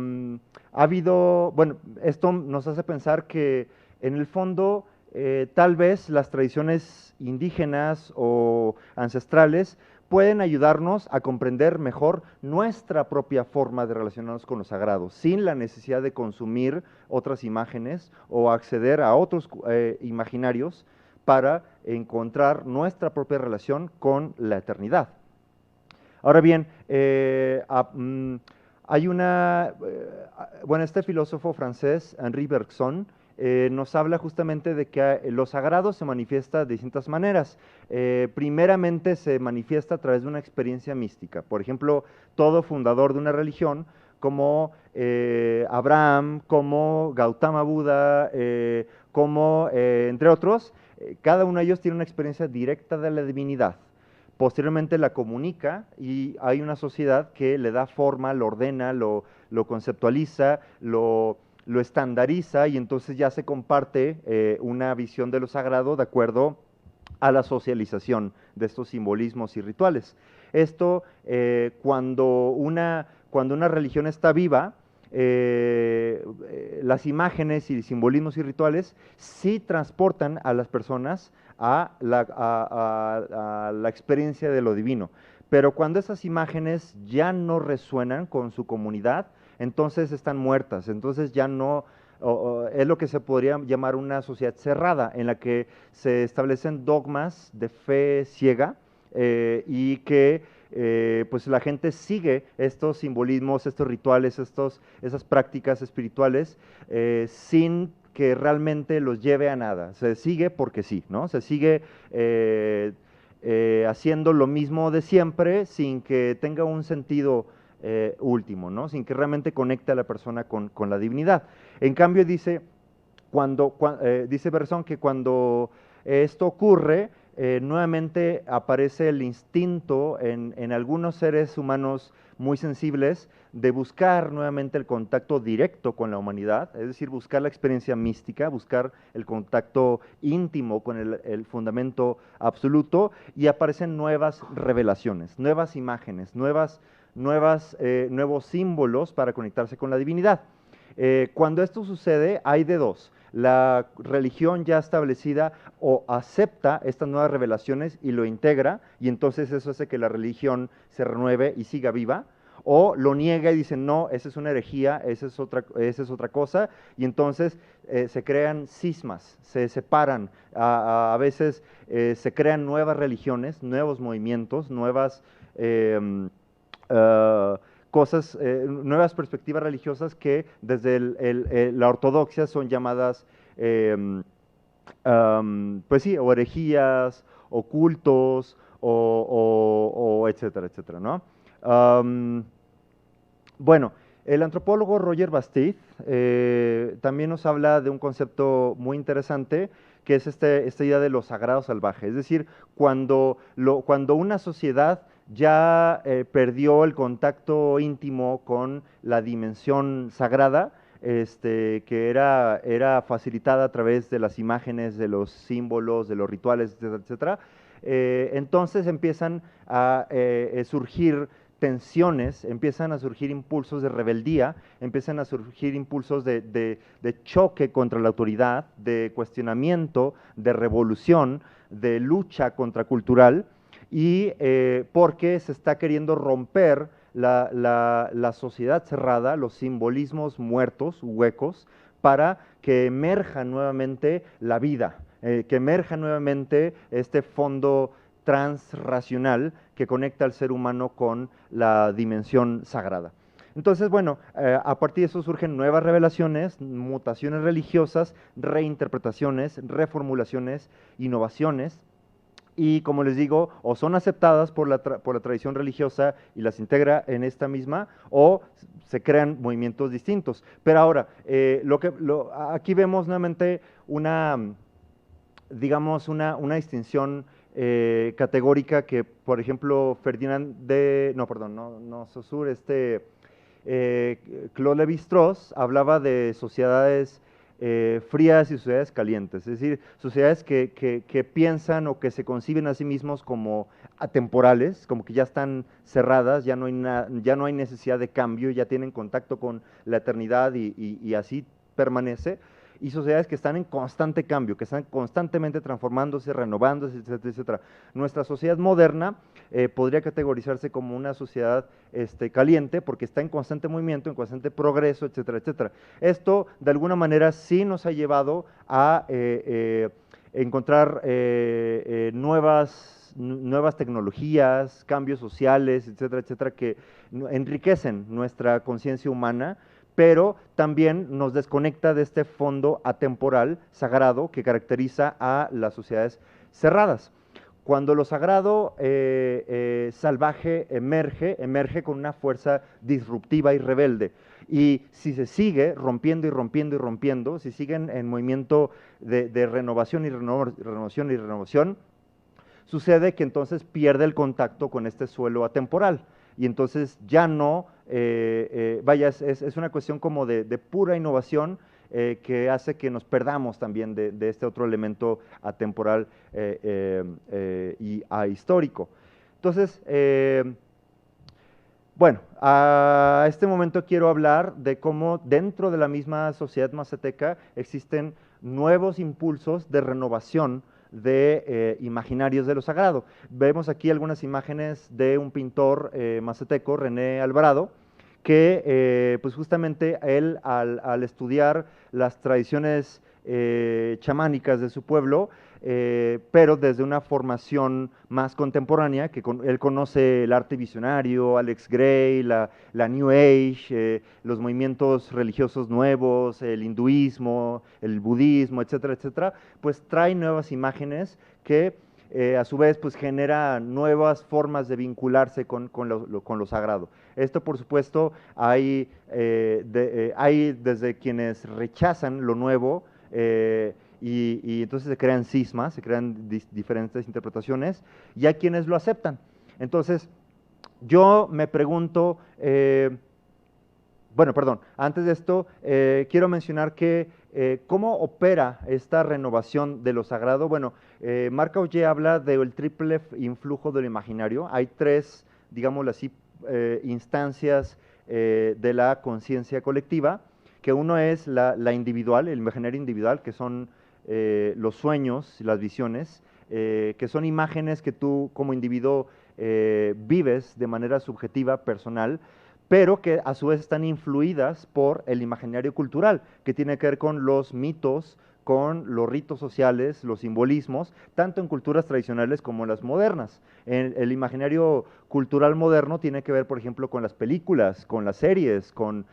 D: habido, bueno, esto nos hace pensar que en el fondo tal vez las tradiciones indígenas o ancestrales pueden ayudarnos a comprender mejor nuestra propia forma de relacionarnos con lo sagrado, sin la necesidad de consumir otras imágenes o acceder a otros imaginarios para encontrar nuestra propia relación con la eternidad. Ahora bien, hay bueno, este filósofo francés, Henri Bergson, nos habla justamente de que lo sagrado se manifiesta de distintas maneras. Primeramente se manifiesta a través de una experiencia mística. Por ejemplo, todo fundador de una religión, como Abraham, como Gautama Buda, como entre otros, cada uno de ellos tiene una experiencia directa de la divinidad. Posteriormente la comunica y hay una sociedad que le da forma, lo ordena, lo conceptualiza, lo estandariza y entonces ya se comparte una visión de lo sagrado de acuerdo a la socialización de estos simbolismos y rituales. Esto, cuando una religión está viva, las imágenes y simbolismos y rituales sí transportan a las personas a la experiencia de lo divino. Pero cuando esas imágenes ya no resuenan con su comunidad, entonces están muertas, entonces ya no, es lo que se podría llamar una sociedad cerrada, en la que se establecen dogmas de fe ciega y que pues la gente sigue estos simbolismos, estos rituales, esas prácticas espirituales sin que realmente los lleve a nada. Se sigue porque sí, ¿no? Se sigue haciendo lo mismo de siempre sin que tenga un sentido último, ¿no? Sin que realmente conecte a la persona con la divinidad. En cambio dice, dice Bergson que cuando esto ocurre, nuevamente aparece el instinto en algunos seres humanos muy sensibles de buscar nuevamente el contacto directo con la humanidad, es decir, buscar la experiencia mística, buscar el contacto íntimo con el fundamento absoluto, y aparecen nuevas revelaciones, nuevas imágenes, nuevos símbolos para conectarse con la divinidad. Cuando esto sucede, hay de dos. La religión ya establecida o acepta estas nuevas revelaciones y lo integra, y entonces eso hace que la religión se renueve y siga viva, o lo niega y dice, no, esa es una herejía, esa es otra cosa, y entonces se crean cismas, se separan, a veces se crean nuevas religiones, nuevos movimientos, nuevas cosas, nuevas perspectivas religiosas que desde la ortodoxia son llamadas, pues sí, o herejías, o cultos, o etcétera, etcétera, ¿no? Bueno, el antropólogo Roger Bastide también nos habla de un concepto muy interesante, que es esta idea de lo sagrado salvaje. Es decir, cuando una sociedad ya perdió el contacto íntimo con la dimensión sagrada, que era facilitada a través de las imágenes, de los símbolos, de los rituales, etcétera, etcétera, entonces empiezan a surgir tensiones, empiezan a surgir impulsos de rebeldía, empiezan a surgir impulsos de choque contra la autoridad, de cuestionamiento, de revolución, de lucha contracultural, y porque se está queriendo romper la sociedad cerrada, los simbolismos muertos, huecos, para que emerja nuevamente la vida, que emerja nuevamente este fondo transracional que conecta al ser humano con la dimensión sagrada. Entonces, bueno, a partir de eso surgen nuevas revelaciones, mutaciones religiosas, reinterpretaciones, reformulaciones, innovaciones, y como les digo, o son aceptadas por la tradición religiosa y las integra en esta misma, o se crean movimientos distintos. Pero ahora, aquí vemos nuevamente digamos, una distinción categórica que, por ejemplo, Saussure, Claude Lévi-Strauss hablaba de sociedades frías y sociedades calientes, es decir, sociedades que piensan o que se conciben a sí mismos como atemporales, como que ya están cerradas, ya no hay necesidad de cambio, ya tienen contacto con la eternidad y así permanece, y sociedades que están en constante cambio, que están constantemente transformándose, renovándose, etcétera, etcétera. Nuestra sociedad moderna podría categorizarse como una sociedad caliente, porque está en constante movimiento, en constante progreso, etcétera, etcétera. Esto, de alguna manera, sí nos ha llevado a encontrar nuevas tecnologías, cambios sociales, etcétera, etcétera, que enriquecen nuestra conciencia humana, pero también nos desconecta de este fondo atemporal, sagrado, que caracteriza a las sociedades cerradas. Cuando lo sagrado salvaje emerge con una fuerza disruptiva y rebelde. Y si se sigue rompiendo y rompiendo y rompiendo, si siguen en movimiento de renovación y renovación y renovación, sucede que entonces pierde el contacto con este suelo atemporal. Y entonces ya no, es una cuestión como de pura innovación que hace que nos perdamos también de este otro elemento atemporal y ahistórico. Entonces, bueno, a este momento quiero hablar de cómo dentro de la misma sociedad mazateca existen nuevos impulsos de renovación de imaginarios de lo sagrado. Vemos aquí algunas imágenes de un pintor mazateco, René Alvarado, que pues justamente él al estudiar las tradiciones chamánicas de su pueblo, pero desde una formación más contemporánea, que él conoce el arte visionario, Alex Gray, la New Age, los movimientos religiosos nuevos, el hinduismo, el budismo, etcétera, etcétera, pues trae nuevas imágenes que a su vez pues genera nuevas formas de vincularse con lo sagrado. Esto, por supuesto, hay desde quienes rechazan lo nuevo, y entonces se crean cismas, se crean diferentes interpretaciones, y hay quienes lo aceptan. Entonces, yo me pregunto, bueno, perdón, antes de esto, quiero mencionar que cómo opera esta renovación de lo sagrado. Bueno, Marc Augé habla del triple influjo del imaginario. Hay tres, digámoslo así, instancias de la conciencia colectiva, que uno es la individual, el imaginario individual, que son los sueños, las visiones, que son imágenes que tú como individuo vives de manera subjetiva, personal, pero que a su vez están influidas por el imaginario cultural, que tiene que ver con los mitos, con los ritos sociales, los simbolismos, tanto en culturas tradicionales como en las modernas. El imaginario cultural moderno tiene que ver, por ejemplo, con las películas, con las series, con,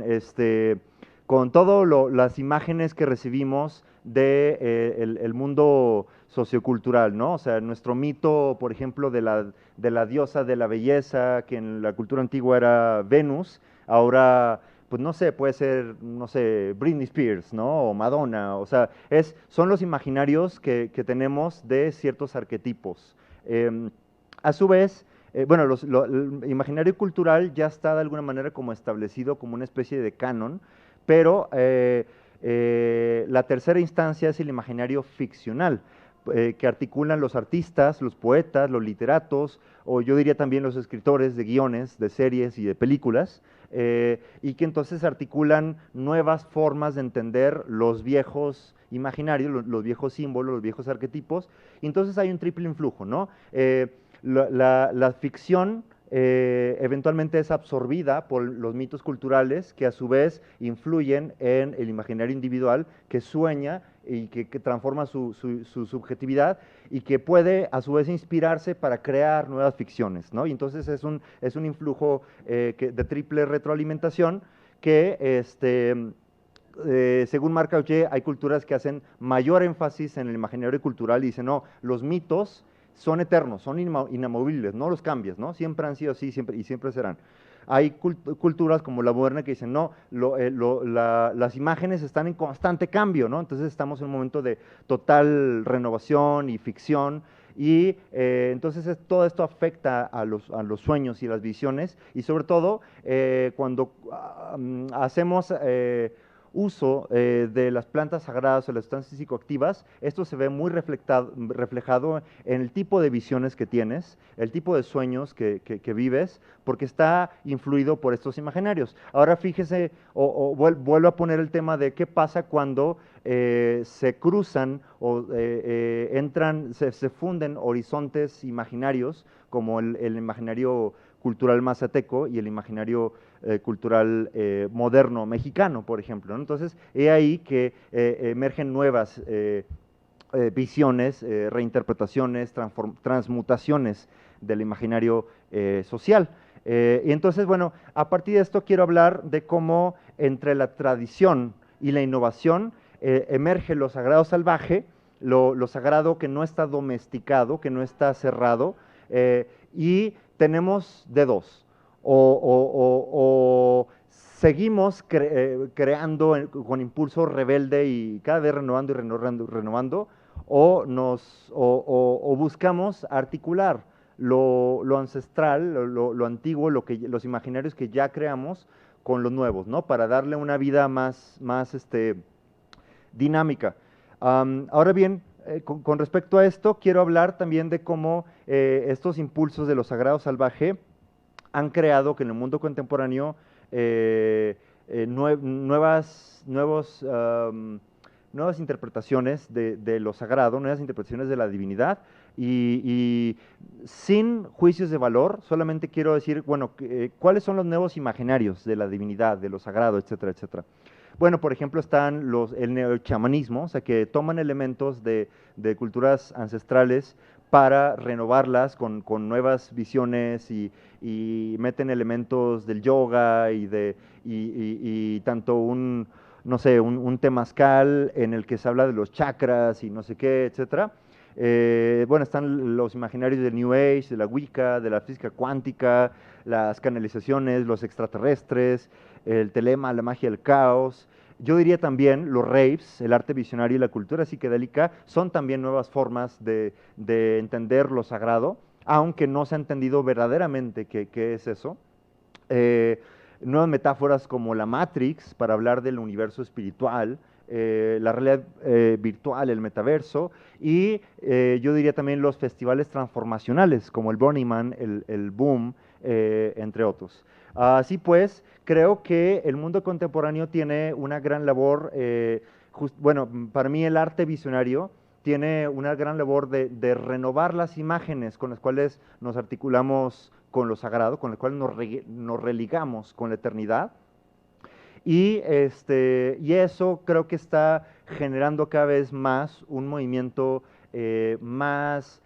D: este, con todas las imágenes que recibimos de, el mundo sociocultural, ¿no? O sea, nuestro mito, por ejemplo, de la diosa de la belleza, que en la cultura antigua era Venus, ahora, pues no sé, puede ser, no sé, Britney Spears, ¿no? O Madonna, o sea, son los imaginarios que tenemos de ciertos arquetipos. A su vez, bueno, el imaginario cultural ya está de alguna manera como establecido como una especie de canon, pero la tercera instancia es el imaginario ficcional, que articulan los artistas, los poetas, los literatos, o yo diría también los escritores de guiones, de series y de películas, y que entonces articulan nuevas formas de entender los viejos imaginarios, los viejos símbolos, los viejos arquetipos, y entonces hay un triple influjo, ¿no? La ficción eventualmente es absorbida por los mitos culturales que a su vez influyen en el imaginario individual que sueña y que transforma su subjetividad y que puede a su vez inspirarse para crear nuevas ficciones, ¿no? Y entonces es un influjo de triple retroalimentación que según Marc Auger, hay culturas que hacen mayor énfasis en el imaginario cultural y dicen, no, los mitos son eternos, son inamovibles, no los cambias, ¿no? Siempre han sido así siempre, y siempre serán. Hay culturas como la moderna que dicen, no, las imágenes están en constante cambio, ¿no? Entonces estamos en un momento de total renovación y ficción, y entonces todo esto afecta a los sueños y las visiones, y sobre todo cuando hacemos uso de las plantas sagradas o las sustancias psicoactivas, esto se ve muy reflejado en el tipo de visiones que tienes, el tipo de sueños que vives, porque está influido por estos imaginarios. Ahora fíjese, vuelvo a poner el tema de qué pasa cuando se cruzan o se funden horizontes imaginarios, como el imaginario cultural mazateco y el imaginario cultural moderno mexicano, por ejemplo, ¿no? Entonces, he ahí que emergen nuevas visiones, reinterpretaciones, transmutaciones del imaginario social. Y entonces, bueno, a partir de esto quiero hablar de cómo entre la tradición y la innovación emerge lo sagrado salvaje, lo sagrado que no está domesticado, que no está cerrado, y tenemos de dos. O seguimos creando con impulso rebelde y cada vez renovando y renovando, o buscamos articular lo ancestral, lo antiguo, los imaginarios que ya creamos con los nuevos, ¿no? Para darle una vida más dinámica. Ahora bien, con respecto a esto, quiero hablar también de cómo estos impulsos de lo sagrado salvaje han creado que en el mundo contemporáneo nuevas interpretaciones de lo sagrado, nuevas interpretaciones de la divinidad, y sin juicios de valor, solamente quiero decir, bueno, ¿cuáles son los nuevos imaginarios de la divinidad, de lo sagrado, etcétera, etcétera? Bueno, por ejemplo, están el neochamanismo, o sea, que toman elementos de culturas ancestrales para renovarlas con nuevas visiones y meten elementos del yoga y tanto no sé, un temazcal en el que se habla de los chakras y no sé qué, etcétera. Bueno, están los imaginarios del New Age, de la Wicca, de la física cuántica, las canalizaciones, los extraterrestres, el telema, la magia del caos. Yo diría también los raves, el arte visionario y la cultura psicodélica son también nuevas formas de entender lo sagrado, aunque no se ha entendido verdaderamente qué es eso. Nuevas metáforas como la Matrix para hablar del universo espiritual, la realidad virtual, el metaverso, y yo diría también los festivales transformacionales como el Burning Man, el Boom, entre otros. Así pues, creo que el mundo contemporáneo tiene una gran labor, bueno, para mí el arte visionario tiene una gran labor de renovar las imágenes con las cuales nos articulamos con lo sagrado, con las cuales nos religamos con la eternidad, y eso creo que está generando cada vez más un movimiento más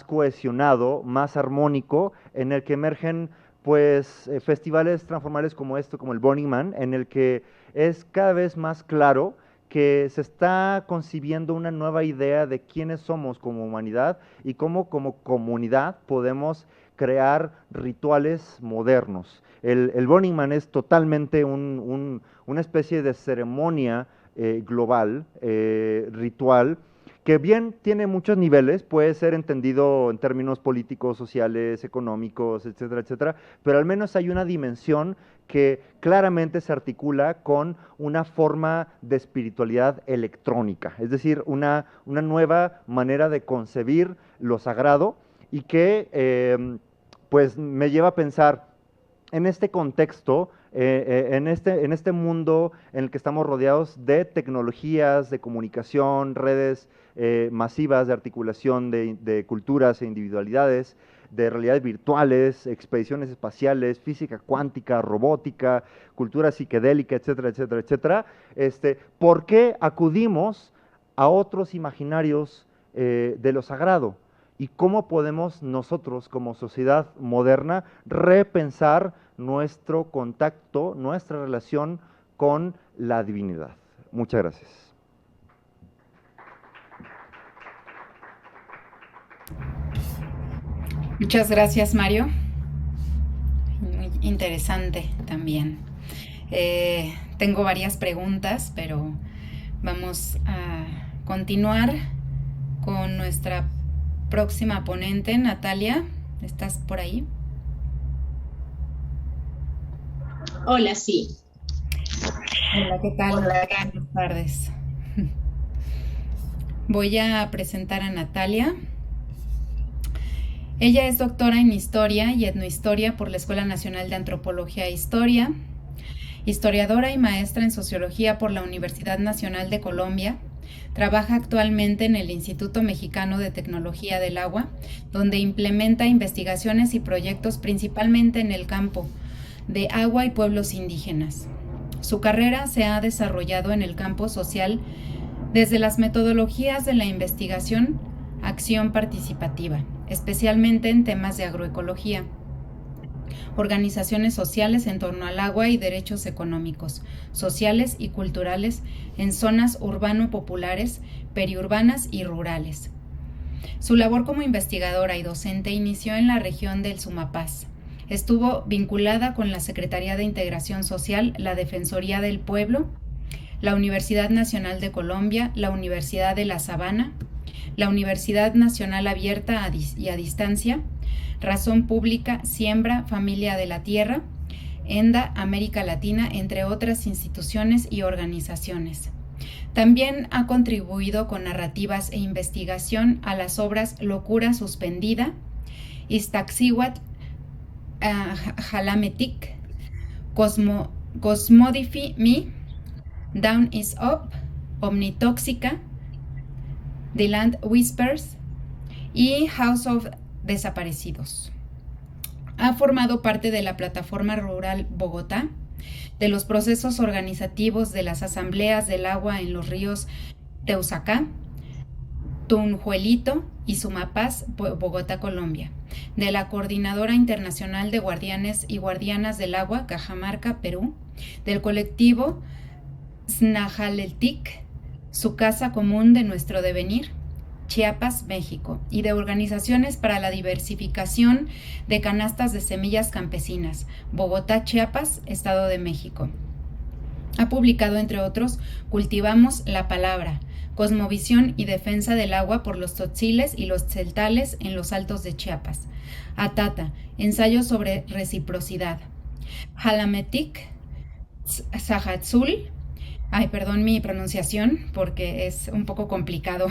D: cohesionado, más armónico, en el que emergen pues festivales transformales como esto, como el Burning Man, en el que es cada vez más claro que se está concibiendo una nueva idea de quiénes somos como humanidad y cómo como comunidad podemos crear rituales modernos. El Burning Man es totalmente una especie de ceremonia global, ritual, que bien tiene muchos niveles, puede ser entendido en términos políticos, sociales, económicos, etcétera, etcétera, pero al menos hay una dimensión que claramente se articula con una forma de espiritualidad electrónica, es decir, una nueva manera de concebir lo sagrado y que pues me lleva a pensar en este contexto, en este mundo en el que estamos rodeados de tecnologías, de comunicación, redes masivas de articulación de culturas e individualidades, de realidades virtuales, expediciones espaciales, física cuántica, robótica, cultura psiquedélica, etcétera, etcétera, etcétera, ¿por qué acudimos a otros imaginarios de lo sagrado? ¿Y cómo podemos nosotros, como sociedad moderna, repensar nuestro contacto, nuestra relación con la divinidad? Muchas gracias.
B: Muchas gracias, Mario. Muy interesante también. Tengo varias preguntas, pero vamos a continuar con nuestra próxima ponente, Natalia. ¿Estás por ahí?
E: Hola, sí.
B: Hola, ¿qué tal?
E: Hola.
B: Buenas tardes. Voy a presentar a Natalia. Ella es doctora en Historia y Etnohistoria por la Escuela Nacional de Antropología e Historia, historiadora y maestra en Sociología por la Universidad Nacional de Colombia. Trabaja actualmente en el Instituto Mexicano de Tecnología del Agua, donde implementa investigaciones y proyectos principalmente en el campo de agua y pueblos indígenas. Su carrera se ha desarrollado en el campo social desde las metodologías de la investigación, acción participativa, especialmente en temas de agroecología, organizaciones sociales en torno al agua y derechos económicos, sociales y culturales en zonas urbano-populares, periurbanas y rurales. Su labor como investigadora y docente inició en la región del Sumapaz. Estuvo vinculada con la Secretaría de Integración Social, la Defensoría del Pueblo, la Universidad Nacional de Colombia, la Universidad de La Sabana, la Universidad Nacional Abierta y a Distancia, Razón Pública, Siembra, Familia de la Tierra, ENDA, América Latina, entre otras instituciones y organizaciones. También ha contribuido con narrativas e investigación a las obras Locura Suspendida, Iztaccíhuatl, Jalametic, Cosmodify Me, Down is Up, Omnitóxica, The Land Whispers y House of Desaparecidos. Ha formado parte de la Plataforma Rural Bogotá, de los procesos organizativos de las asambleas del agua en los ríos Teusaca, Tunjuelito y Sumapaz, Bogotá, Colombia, de la Coordinadora Internacional de Guardianes y Guardianas del Agua, Cajamarca, Perú, del colectivo Snajaleltic, Su Casa Común de Nuestro Devenir, Chiapas, México, y de organizaciones para la diversificación de canastas de semillas campesinas, Bogotá, Chiapas, Estado de México. Ha publicado, entre otros, Cultivamos la Palabra, Cosmovisión y Defensa del Agua por los Tzotziles y los Tzeltales en los Altos de Chiapas, Atata, Ensayo sobre Reciprocidad, Jalametic, Sahatzul, perdón mi pronunciación porque es un poco complicado,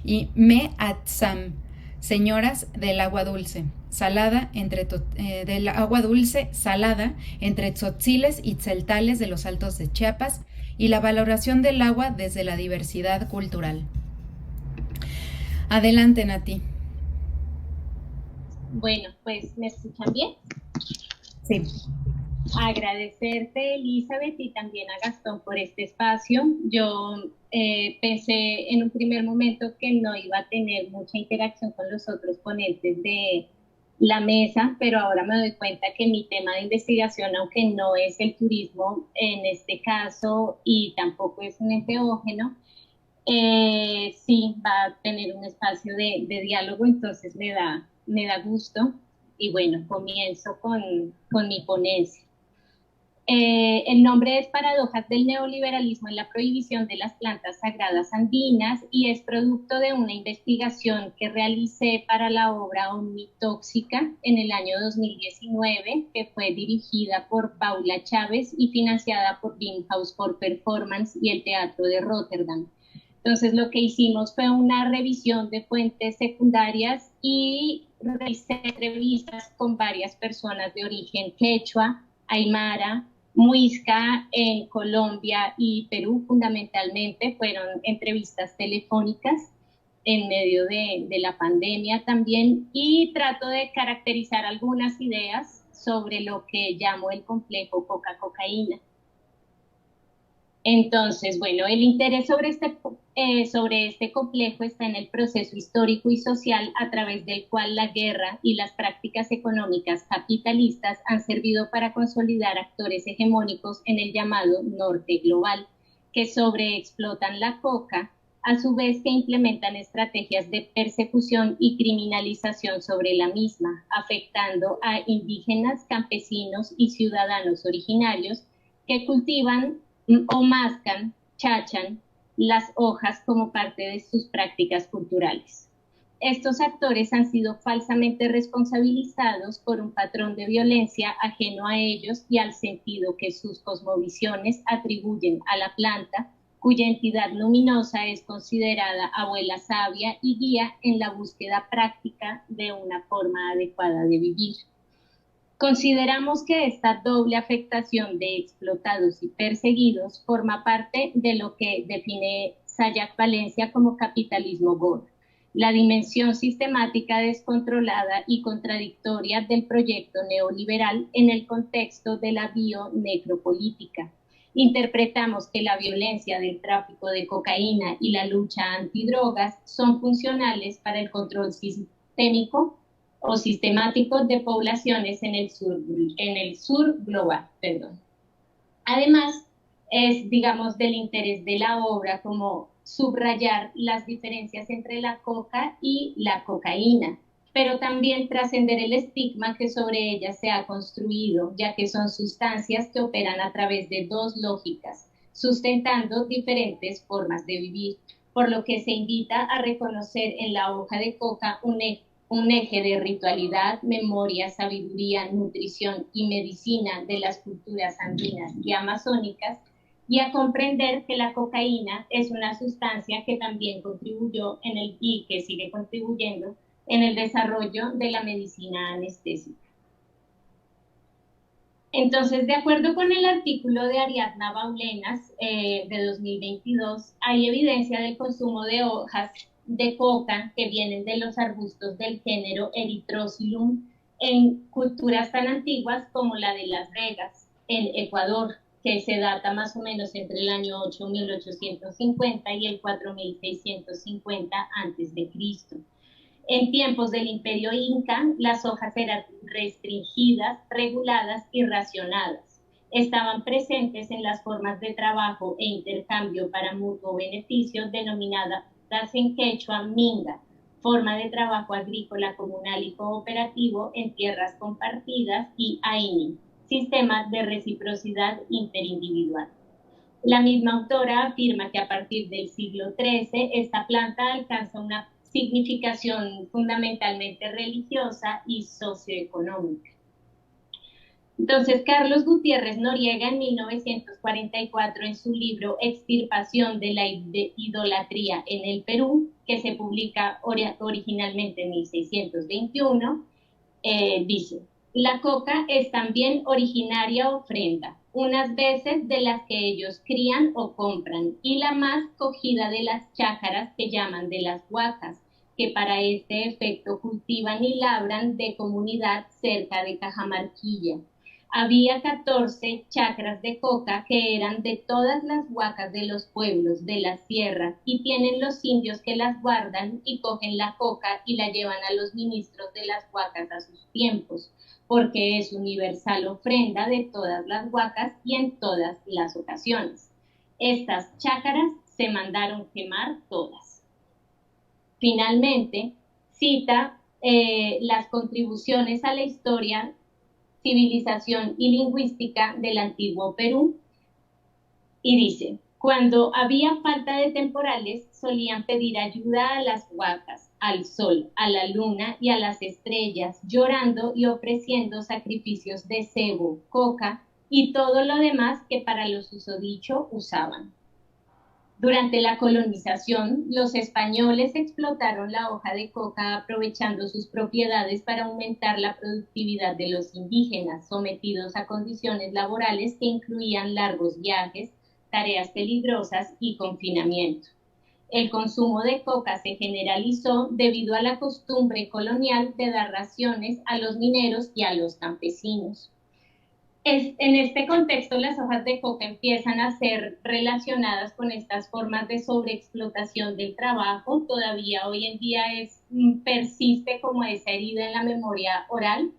B: y Me-Atzam, Señoras del Agua Dulce, salada del agua dulce salada entre tzotziles y tzeltales de los Altos de Chiapas, y la valoración del agua desde la diversidad cultural. Adelante, Nati.
E: Bueno, pues, ¿me escuchan bien?
B: Sí.
E: agradecerte, Elizabeth, y también a Gastón por este espacio. Yo pensé en un primer momento que no iba a tener mucha interacción con los otros ponentes de la mesa, pero ahora me doy cuenta que mi tema de investigación, aunque no es el turismo en este caso y tampoco es un enteógeno, sí va a tener un espacio de diálogo, entonces me da gusto. Y bueno, comienzo con mi ponencia. El nombre es Paradojas del neoliberalismo en la prohibición de las plantas sagradas andinas y es producto de una investigación que realicé para la obra Omnitóxica en el año 2019, que fue dirigida por Paula Chávez y financiada por House for Performance y el Teatro de Rotterdam. Entonces lo que hicimos fue una revisión de fuentes secundarias y realicé entrevistas con varias personas de origen quechua, aymara, muisca en Colombia y Perú fundamentalmente. Fueron entrevistas telefónicas en medio de la pandemia también, y trato de caracterizar algunas ideas sobre lo que llamo el complejo coca-cocaína. Entonces, bueno, el interés sobre este complejo está en el proceso histórico y social a través del cual la guerra y las prácticas económicas capitalistas han servido para consolidar actores hegemónicos en el llamado norte global, que sobreexplotan la coca, a su vez que implementan estrategias de persecución y criminalización sobre la misma, afectando a indígenas, campesinos y ciudadanos originarios que cultivan o mascan, chachan las hojas como parte de sus prácticas culturales. Estos actores han sido falsamente responsabilizados por un patrón de violencia ajeno a ellos y al sentido que sus cosmovisiones atribuyen a la planta, cuya entidad luminosa es considerada abuela sabia y guía en la búsqueda práctica de una forma adecuada de vivir. Consideramos que esta doble afectación de explotados y perseguidos forma parte de lo que define Sayak Valencia como capitalismo gore, la dimensión sistemática, descontrolada y contradictoria del proyecto neoliberal en el contexto de la bionecropolítica. Interpretamos que la violencia del tráfico de cocaína y la lucha antidrogas son funcionales para el control sistémico o sistemáticos de poblaciones en el sur global. Perdón. Además, es, digamos, del interés de la obra como subrayar las diferencias entre la coca y la cocaína, pero también trascender el estigma que sobre ellas se ha construido, ya que son sustancias que operan a través de dos lógicas, sustentando diferentes formas de vivir, por lo que se invita a reconocer en la hoja de coca un eje de ritualidad, memoria, sabiduría, nutrición y medicina de las culturas andinas y amazónicas, y a comprender que la cocaína es una sustancia que también contribuyó y que sigue contribuyendo en el desarrollo de la medicina anestésica. Entonces, de acuerdo con el artículo de Ariadna Baulenas de 2022, hay evidencia del consumo de hojas de coca que vienen de los arbustos del género Erythrosylum en culturas tan antiguas como la de Las Vegas, en Ecuador, que se data más o menos entre el año 8850 y el 4650 a.C. En tiempos del Imperio Inca, las hojas eran restringidas, reguladas y racionadas. Estaban presentes en las formas de trabajo e intercambio para mutuo beneficio denominadas en quechua minga, forma de trabajo agrícola comunal y cooperativo en tierras compartidas, y aini, sistemas de reciprocidad interindividual. La misma autora afirma que a partir del siglo XIII esta planta alcanza una significación fundamentalmente religiosa y socioeconómica. Entonces, Carlos Gutiérrez Noriega, en 1944, en su libro Extirpación de la idolatría en el Perú, que se publica originalmente en 1621, dice: la coca es también originaria ofrenda, unas veces de las que ellos crían o compran, y la más cogida de las chácaras que llaman de las huacas, que para este efecto cultivan y labran de comunidad cerca de Cajamarquilla. Había 14 chacras de coca que eran de todas las huacas de los pueblos de la sierra y tienen los indios que las guardan y cogen la coca y la llevan a los ministros de las huacas a sus tiempos, porque es universal ofrenda de todas las huacas y en todas las ocasiones. Estas chácaras se mandaron quemar todas. Finalmente, cita las contribuciones a la historia, civilización y lingüística del antiguo Perú y dice: cuando había falta de temporales, solían pedir ayuda a las huacas, al sol, a la luna y a las estrellas, llorando y ofreciendo sacrificios de cebo, coca y todo lo demás que para lo susodicho usaban. Durante la colonización, los españoles explotaron la hoja de coca aprovechando sus propiedades para aumentar la productividad de los indígenas, sometidos a condiciones laborales que incluían largos viajes, tareas peligrosas y confinamiento. El consumo de coca se generalizó debido a la costumbre colonial de dar raciones a los mineros y a los campesinos. En este contexto, las hojas de coca empiezan a ser relacionadas con estas formas de sobreexplotación del trabajo. Todavía hoy en día persiste como esa herida en la memoria oral,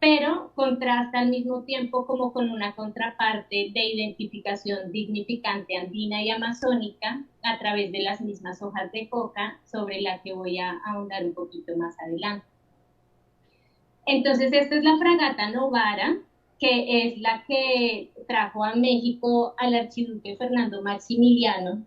E: pero contrasta al mismo tiempo como con una contraparte de identificación dignificante andina y amazónica a través de las mismas hojas de coca, sobre la que voy a ahondar un poquito más adelante. Entonces, esta es la fragata Novara, que es la que trajo a México al archiduque Fernando Maximiliano,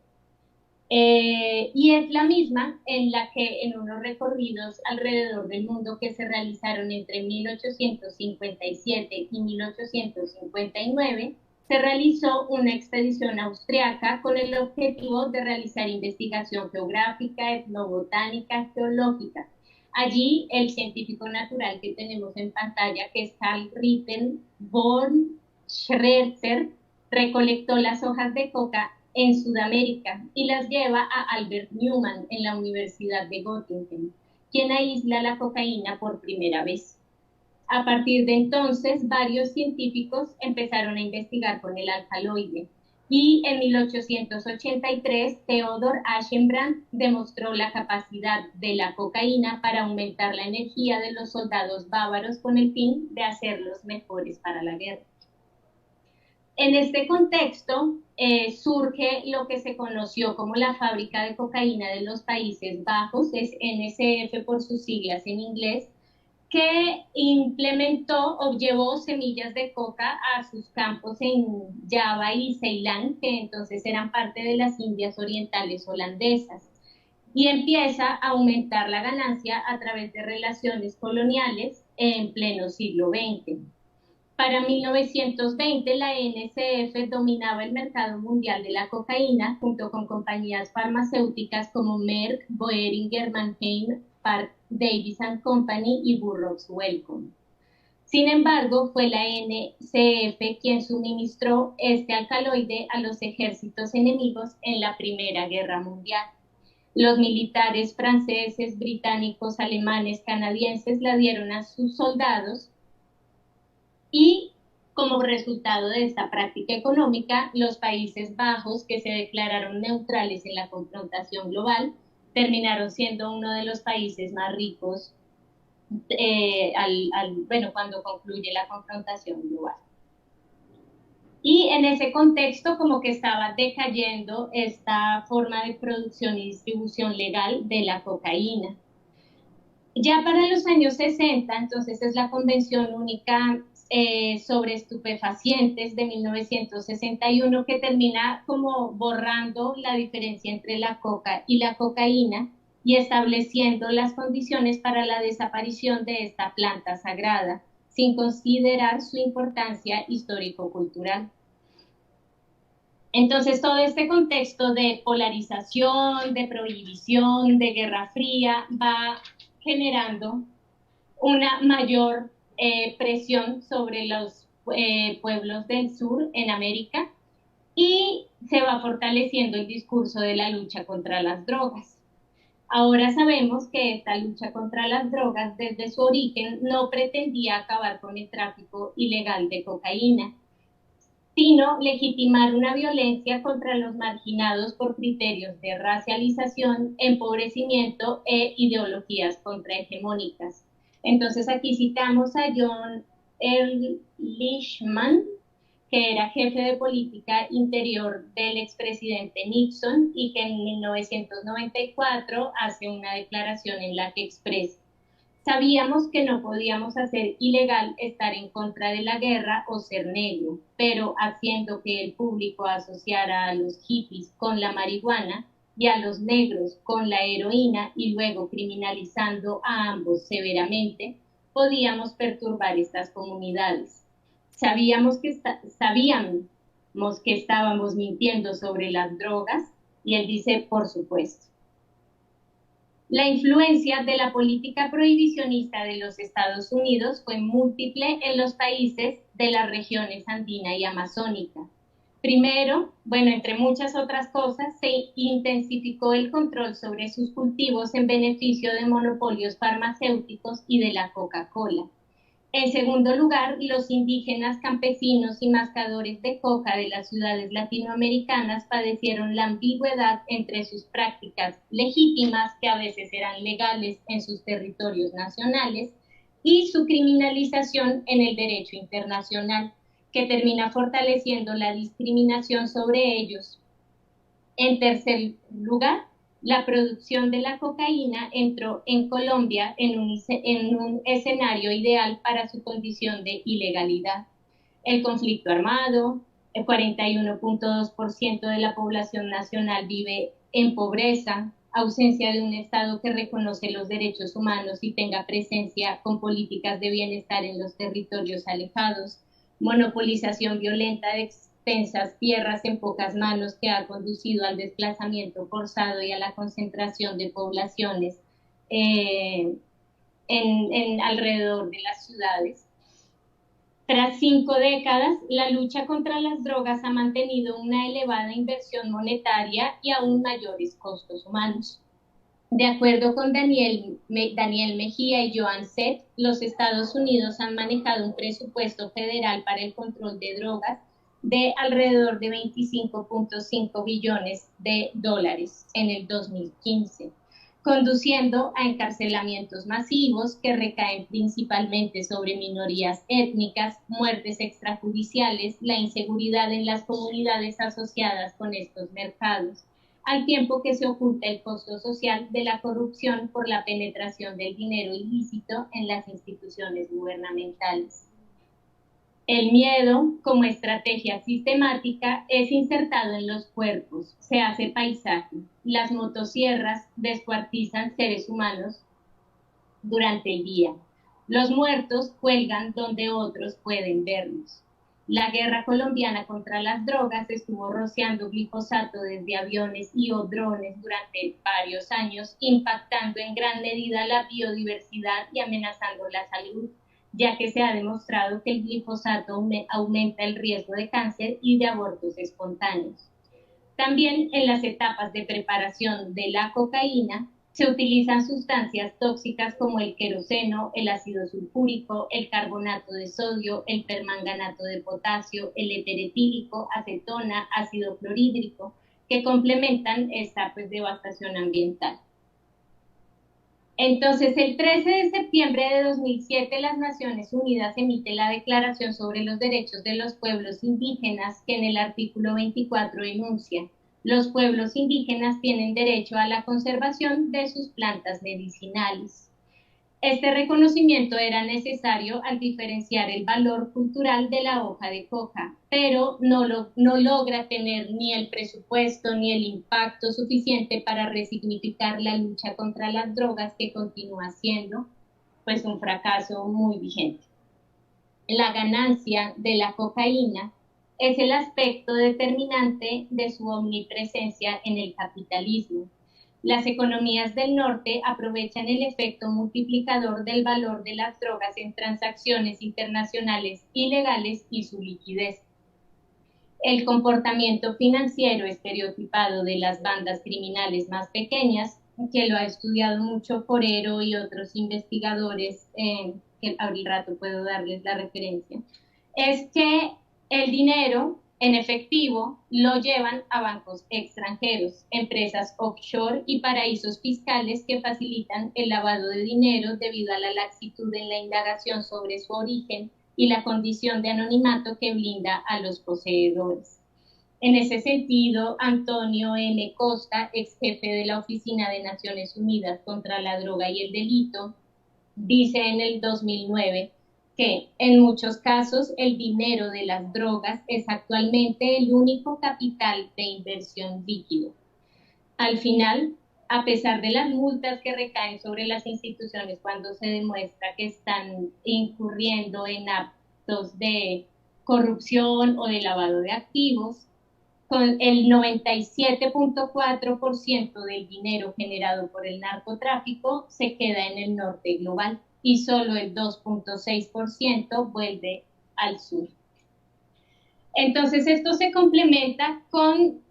E: y es la misma en la que en unos recorridos alrededor del mundo que se realizaron entre 1857 y 1859, se realizó una expedición austriaca con el objetivo de realizar investigación geográfica, etnobotánica, geológica. Allí el científico natural que tenemos en pantalla, que es Karl Ritten von Schreitzer, recolectó las hojas de coca en Sudamérica y las lleva a Albert Newman en la Universidad de Göttingen, quien aísla la cocaína por primera vez. A partir de entonces, varios científicos empezaron a investigar con el alcaloide, y en 1883 Theodor Aschenbrand demostró la capacidad de la cocaína para aumentar la energía de los soldados bávaros con el fin de hacerlos mejores para la guerra. En este contexto surge lo que se conoció como la fábrica de cocaína de los Países Bajos, es NSF por sus siglas en inglés, que implementó o llevó semillas de coca a sus campos en Java y Ceilán, que entonces eran parte de las Indias Orientales holandesas, y empieza a aumentar la ganancia a través de relaciones coloniales en pleno siglo XX. Para 1920, la NSF dominaba el mercado mundial de la cocaína junto con compañías farmacéuticas como Merck, Boehringer, Mannheim, Park Davis & Company y Burroughs Wellcome. Sin embargo, fue la NSF quien suministró este alcaloide a los ejércitos enemigos en la Primera Guerra Mundial. Los militares franceses, británicos, alemanes, canadienses la dieron a sus soldados, y como resultado de esta práctica económica, los Países Bajos, que se declararon neutrales en la confrontación global, terminaron siendo uno de los países más ricos cuando concluye la confrontación global. Y en ese contexto como que estaba decayendo esta forma de producción y distribución legal de la cocaína. Ya para los años 60, entonces es la Convención Única sobre Estupefacientes de 1961, que termina como borrando la diferencia entre la coca y la cocaína y estableciendo las condiciones para la desaparición de esta planta sagrada, sin considerar su importancia histórico-cultural. Entonces, todo este contexto de polarización, de prohibición, de Guerra Fría, va generando una mayor presión sobre los pueblos del sur en América, y se va fortaleciendo el discurso de la lucha contra las drogas. Ahora sabemos que esta lucha contra las drogas desde su origen no pretendía acabar con el tráfico ilegal de cocaína, sino legitimar una violencia contra los marginados por criterios de racialización, empobrecimiento e ideologías contrahegemónicas. Entonces aquí citamos a John Ehrlichman, que era jefe de política interior del expresidente Nixon y que en 1994 hace una declaración en la que expresa: sabíamos que no podíamos hacer ilegal estar en contra de la guerra o ser negro, pero haciendo que el público asociara a los hippies con la marihuana y a los negros con la heroína y luego criminalizando a ambos severamente, podíamos perturbar estas comunidades. Sabíamos que estábamos mintiendo sobre las drogas, y él dice, por supuesto. La influencia de la política prohibicionista de los Estados Unidos fue múltiple en los países de las regiones andina y amazónica. Primero, entre muchas otras cosas, se intensificó el control sobre sus cultivos en beneficio de monopolios farmacéuticos y de la Coca-Cola. En segundo lugar, los indígenas, campesinos y mascadores de coca de las ciudades latinoamericanas padecieron la ambigüedad entre sus prácticas legítimas, que a veces eran legales en sus territorios nacionales, y su criminalización en el derecho internacional, que termina fortaleciendo la discriminación sobre ellos. En tercer lugar, la producción de la cocaína entró en Colombia en un escenario ideal para su condición de ilegalidad. El conflicto armado, el 41.2% de la población nacional vive en pobreza, ausencia de un Estado que reconoce los derechos humanos y tenga presencia con políticas de bienestar en los territorios alejados, monopolización violenta de extensas tierras en pocas manos que ha conducido al desplazamiento forzado y a la concentración de poblaciones alrededor de las ciudades. Tras 5 décadas, la lucha contra las drogas ha mantenido una elevada inversión monetaria y aún mayores costos humanos. De acuerdo con Daniel Mejía y Joan Seth, los Estados Unidos han manejado un presupuesto federal para el control de drogas de alrededor de 25.5 billones de dólares en el 2015, conduciendo a encarcelamientos masivos que recaen principalmente sobre minorías étnicas, muertes extrajudiciales, la inseguridad en las comunidades asociadas con estos mercados, al tiempo que se oculta el costo social de la corrupción por la penetración del dinero ilícito en las instituciones gubernamentales. El miedo, como estrategia sistemática, es insertado en los cuerpos, se hace paisaje. Las motosierras descuartizan seres humanos durante el día. Los muertos cuelgan donde otros pueden verlos. La guerra colombiana contra las drogas estuvo rociando glifosato desde aviones y o drones durante varios años, impactando en gran medida la biodiversidad y amenazando la salud, ya que se ha demostrado que el glifosato aumenta el riesgo de cáncer y de abortos espontáneos. También en las etapas de preparación de la cocaína se utilizan sustancias tóxicas como el queroseno, el ácido sulfúrico, el carbonato de sodio, el permanganato de potasio, el éter etílico, acetona, ácido clorhídrico, que complementan esta devastación ambiental. Entonces, el 13 de septiembre de 2007, las Naciones Unidas emite la Declaración sobre los Derechos de los Pueblos Indígenas, que en el artículo 24 enuncia: los pueblos indígenas tienen derecho a la conservación de sus plantas medicinales. Este reconocimiento era necesario al diferenciar el valor cultural de la hoja de coca, pero no logra tener ni el presupuesto ni el impacto suficiente para resignificar la lucha contra las drogas, que continúa siendo un fracaso muy vigente. La ganancia de la cocaína es el aspecto determinante de su omnipresencia en el capitalismo. Las economías del norte aprovechan el efecto multiplicador del valor de las drogas en transacciones internacionales ilegales y su liquidez. El comportamiento financiero estereotipado de las bandas criminales más pequeñas que lo ha estudiado mucho Forero y otros investigadores, que al rato puedo darles la referencia, es que el dinero en efectivo lo llevan a bancos extranjeros, empresas offshore y paraísos fiscales que facilitan el lavado de dinero debido a la laxitud en la indagación sobre su origen y la condición de anonimato que blinda a los poseedores. En ese sentido, Antonio N. Costa, ex jefe de la Oficina de Naciones Unidas contra la Droga y el Delito, dice en el 2009 que en muchos casos el dinero de las drogas es actualmente el único capital de inversión líquido. Al final, a pesar de las multas que recaen sobre las instituciones cuando se demuestra que están incurriendo en actos de corrupción o de lavado de activos, con el 97.4% del dinero generado por el narcotráfico se queda en el norte global y solo el 2.6% vuelve al sur. Entonces esto se complementa con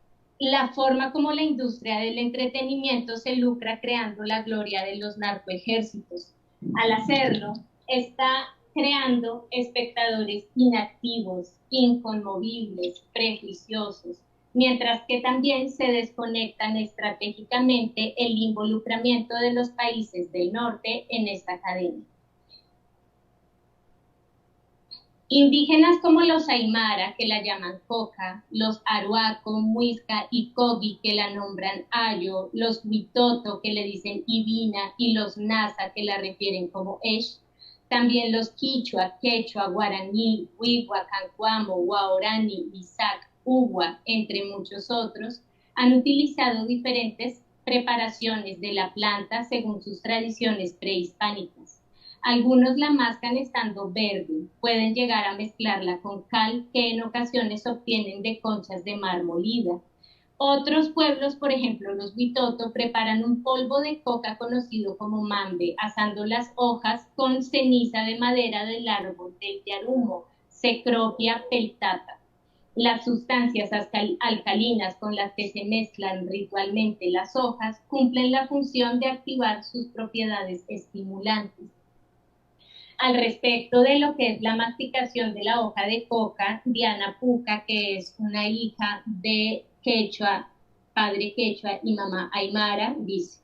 E: la forma como la industria del entretenimiento se lucra creando la gloria de los narcoejércitos. Al hacerlo, está creando espectadores inactivos, inconmovibles, prejuiciosos, mientras que también se desconectan estratégicamente el involucramiento de los países del norte en esta cadena. Indígenas como los Aymara, que la llaman Coca, los Aruaco, Muisca y Cogi, que la nombran Ayo, los Huitoto, que le dicen Ibina, y los Nasa, que la refieren como Esh, también los Quichua, Quechua, Guaraní, Huigua, Cancuamo, Guaorani, Bisac, Ugua, entre muchos otros, han utilizado diferentes preparaciones de la planta según sus tradiciones prehispánicas. Algunos la mascan estando verde, pueden llegar a mezclarla con cal que en ocasiones obtienen de conchas de mar molida. Otros pueblos, por ejemplo los Huitoto, preparan un polvo de coca conocido como mambe, asando las hojas con ceniza de madera del árbol del yarumo, Cecropia peltata. Las sustancias alcalinas con las que se mezclan ritualmente las hojas cumplen la función de activar sus propiedades estimulantes. Al respecto de lo que es la masticación de la hoja de coca, Diana Puca, que es una hija de quechua, padre quechua y mamá aymara, dice: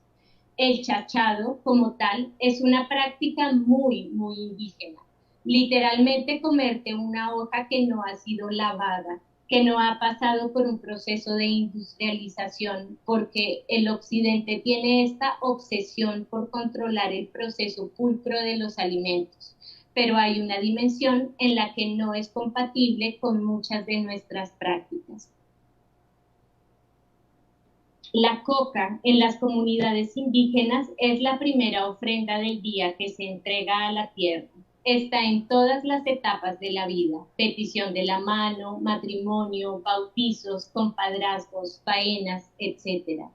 E: el chachado como tal es una práctica muy indígena. Literalmente comerte una hoja que no ha sido lavada, que no ha pasado por un proceso de industrialización, porque el occidente tiene esta obsesión por controlar el proceso pulcro de los alimentos, pero hay una dimensión en la que no es compatible con muchas de nuestras prácticas. La coca en las comunidades indígenas es la primera ofrenda del día que se entrega a la tierra. Está en todas las etapas de la vida: petición de la mano, matrimonio, bautizos, compadrazgos, faenas, etc.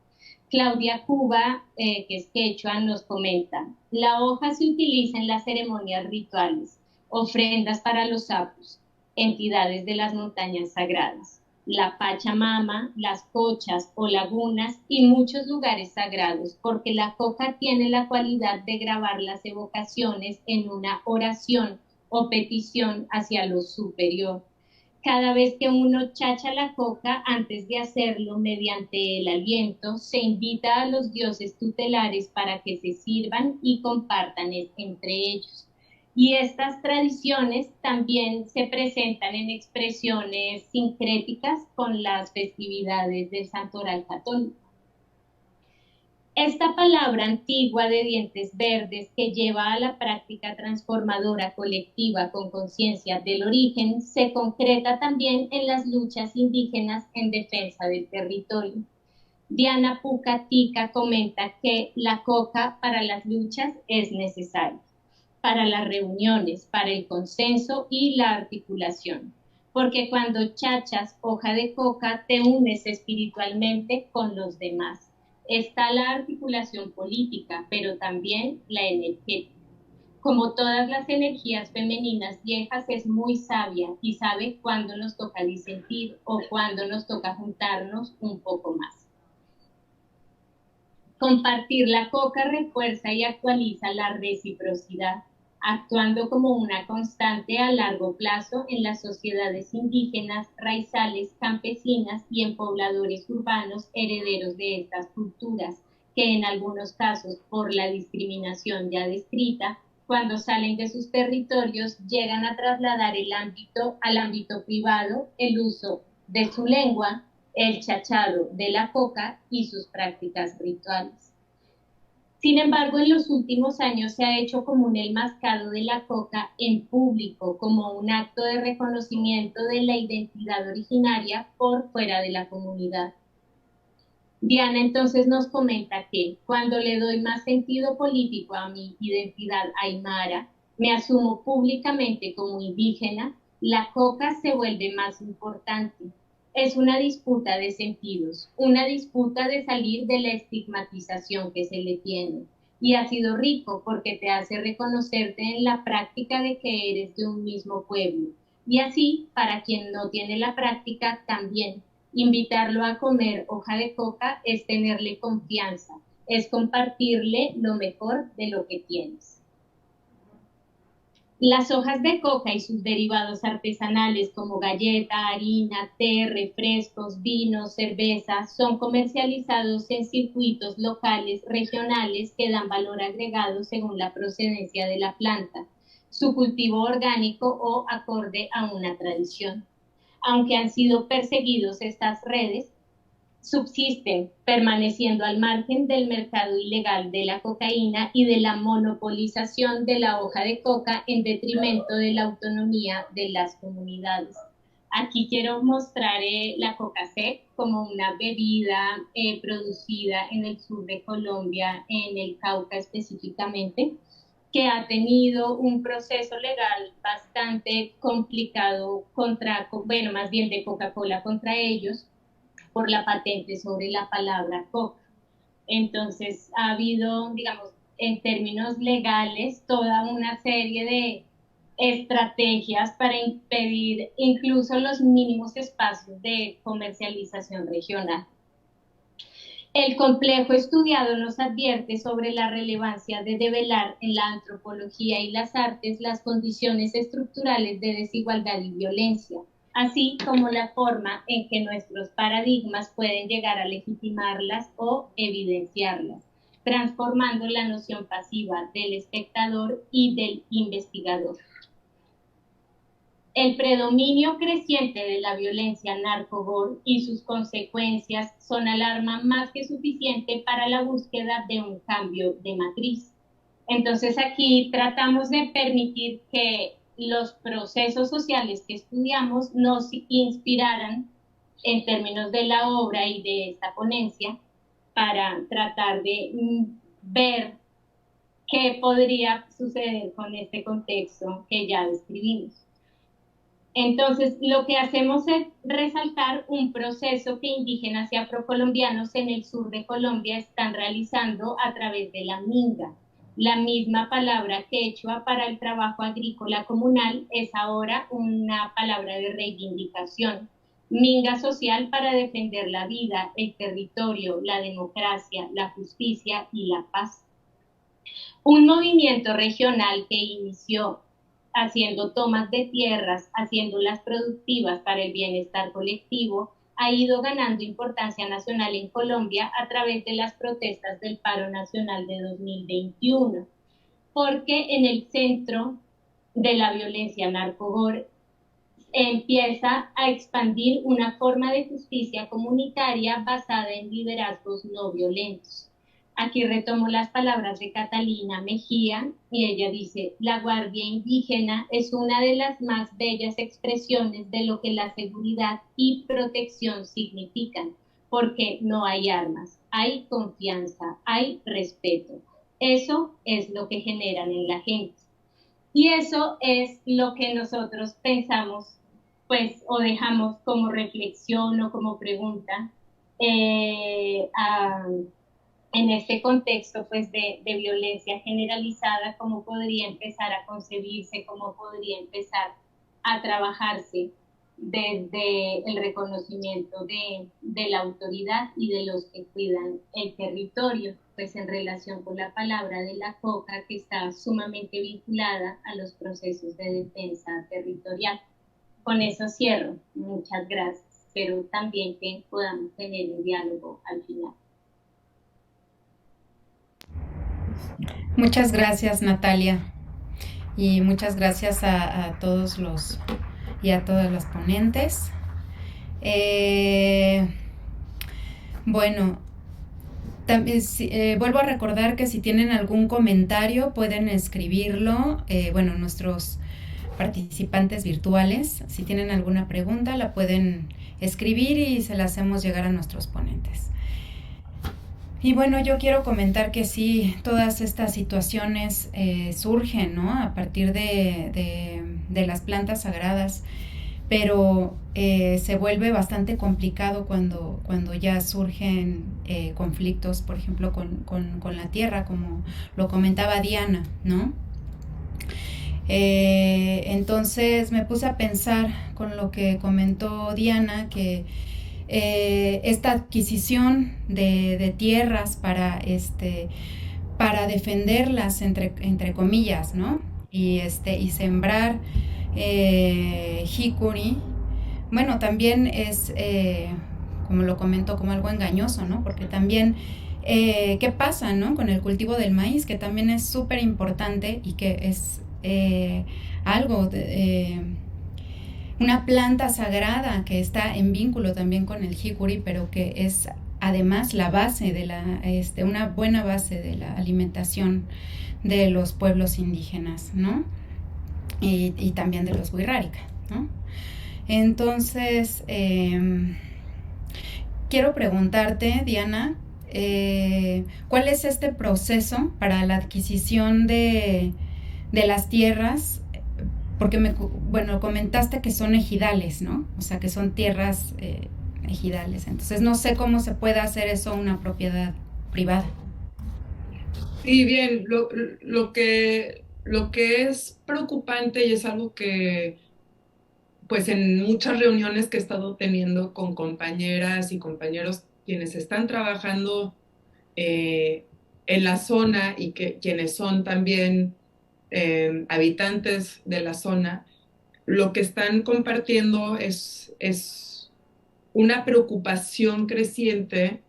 E: Claudia Cuba, que es quechua, nos comenta: la hoja se utiliza en las ceremonias rituales, ofrendas para los sapos, entidades de las montañas sagradas, la Pachamama, las cochas o lagunas y muchos lugares sagrados, porque la coca tiene la cualidad de grabar las evocaciones en una oración o petición hacia lo superior. Cada vez que uno chacha la coca, antes de hacerlo mediante el aliento, se invita a los dioses tutelares para que se sirvan y compartan entre ellos. Y estas tradiciones también se presentan en expresiones sincréticas con las festividades del Santoral Católico. Esta palabra antigua de dientes verdes, que lleva a la práctica transformadora colectiva con conciencia del origen, se concreta también en las luchas indígenas en defensa del territorio. Diana Puca Tica comenta que la coca para las luchas es necesaria, para las reuniones, para el consenso y la articulación, porque cuando chachas hoja de coca te unes espiritualmente con los demás. Está la articulación política, pero también la energética. Como todas las energías femeninas viejas, es muy sabia y sabe cuándo nos toca disentir o cuándo nos toca juntarnos un poco más. Compartir la coca refuerza y actualiza la reciprocidad, actuando como una constante a largo plazo en las sociedades indígenas, raizales, campesinas y en pobladores urbanos herederos de estas culturas, que en algunos casos, por la discriminación ya descrita, cuando salen de sus territorios, llegan a trasladar al ámbito privado el uso de su lengua, el chachado de la coca y sus prácticas rituales. Sin embargo, en los últimos años se ha hecho común el mascado de la coca en público como un acto de reconocimiento de la identidad originaria por fuera de la comunidad. Diana entonces nos comenta que cuando le doy más sentido político a mi identidad aymara, me asumo públicamente como indígena, la coca se vuelve más importante. Es una disputa de sentidos, una disputa de salir de la estigmatización que se le tiene. Y ha sido rico porque te hace reconocerte en la práctica de que eres de un mismo pueblo. Y así, para quien no tiene la práctica, también. Invitarlo a comer hoja de coca es tenerle confianza, es compartirle lo mejor de lo que tienes. Las hojas de coca y sus derivados artesanales como galleta, harina, té, refrescos, vinos, cerveza son comercializados en circuitos locales, regionales que dan valor agregado según la procedencia de la planta, su cultivo orgánico o acorde a una tradición. Aunque han sido perseguidos, estas redes subsisten, permaneciendo al margen del mercado ilegal de la cocaína y de la monopolización de la hoja de coca en detrimento de la autonomía de las comunidades. Aquí quiero mostrar la coca sec como una bebida producida en el sur de Colombia, en el Cauca específicamente, que ha tenido un proceso legal bastante complicado más bien de Coca-Cola contra ellos, por la patente sobre la palabra coca. Entonces ha habido, digamos, en términos legales, toda una serie de estrategias para impedir incluso los mínimos espacios de comercialización regional. El complejo estudiado nos advierte sobre la relevancia de develar en la antropología y las artes las condiciones estructurales de desigualdad y violencia, así como la forma en que nuestros paradigmas pueden llegar a legitimarlas o evidenciarlas, transformando la noción pasiva del espectador y del investigador. El predominio creciente de la violencia narco-gore y sus consecuencias son alarma más que suficiente para la búsqueda de un cambio de matriz. Entonces aquí tratamos de permitir que los procesos sociales que estudiamos nos inspiraran en términos de la obra y de esta ponencia para tratar de ver qué podría suceder con este contexto que ya describimos. Entonces, lo que hacemos es resaltar un proceso que indígenas y afrocolombianos en el sur de Colombia están realizando a través de la minga. La misma palabra quechua para el trabajo agrícola comunal es ahora una palabra de reivindicación. Minga social para defender la vida, el territorio, la democracia, la justicia y la paz. Un movimiento regional que inició haciendo tomas de tierras, haciéndolas productivas para el bienestar colectivo, ha ido ganando importancia nacional en Colombia a través de las protestas del paro nacional de 2021, porque en el centro de la violencia narco-gore empieza a expandir una forma de justicia comunitaria basada en liderazgos no violentos. Aquí retomo las palabras de Catalina Mejía y ella dice: la Guardia Indígena es una de las más bellas expresiones de lo que la seguridad y protección significan, porque no hay armas, hay confianza, hay respeto. Eso es lo que generan en la gente. Y eso es lo que nosotros pensamos, pues, o dejamos como reflexión o como pregunta en este contexto pues de violencia generalizada, cómo podría empezar a concebirse, cómo podría empezar a trabajarse desde el reconocimiento de la autoridad y de los que cuidan el territorio. pues en relación con la palabra de la coca, que está sumamente vinculada a los procesos de defensa territorial. Con eso cierro. Muchas gracias. Espero también que podamos tener un diálogo al final.
B: Muchas gracias, Natalia, y muchas gracias a todos los y a todas las ponentes. Bueno, también, vuelvo a recordar que si tienen algún comentario pueden escribirlo. Bueno, nuestros participantes virtuales, si tienen alguna pregunta la pueden escribir y se la hacemos llegar a nuestros ponentes. Y bueno, yo quiero comentar que sí, todas estas situaciones surgen, ¿no? A partir de las plantas sagradas, pero se vuelve bastante complicado cuando ya surgen conflictos, por ejemplo, con la tierra, como lo comentaba Diana, ¿no? Entonces me puse a pensar con lo que comentó Diana, que esta adquisición de tierras para defenderlas, entre comillas, ¿no? Y sembrar hikuri, bueno, también es, como lo comentó, como algo engañoso, ¿no? Porque también, ¿qué pasa, no? Con el cultivo del maíz, que también es súper importante y que es algo una planta sagrada que está en vínculo también con el hikuri, pero que es además la base de una buena base de la alimentación de los pueblos indígenas, ¿no? Y también de los wixárika, ¿no? Entonces, quiero preguntarte, Diana, ¿cuál es este proceso para la adquisición de las tierras? Porque bueno, comentaste que son ejidales, ¿no? O sea, que son tierras ejidales. Entonces, no sé cómo se puede hacer eso una propiedad privada.
C: Sí, bien, lo que es preocupante y es algo que, pues en muchas reuniones que he estado teniendo con compañeras y compañeros quienes están trabajando en la zona y quienes son también habitantes de la zona, lo que están compartiendo es una preocupación creciente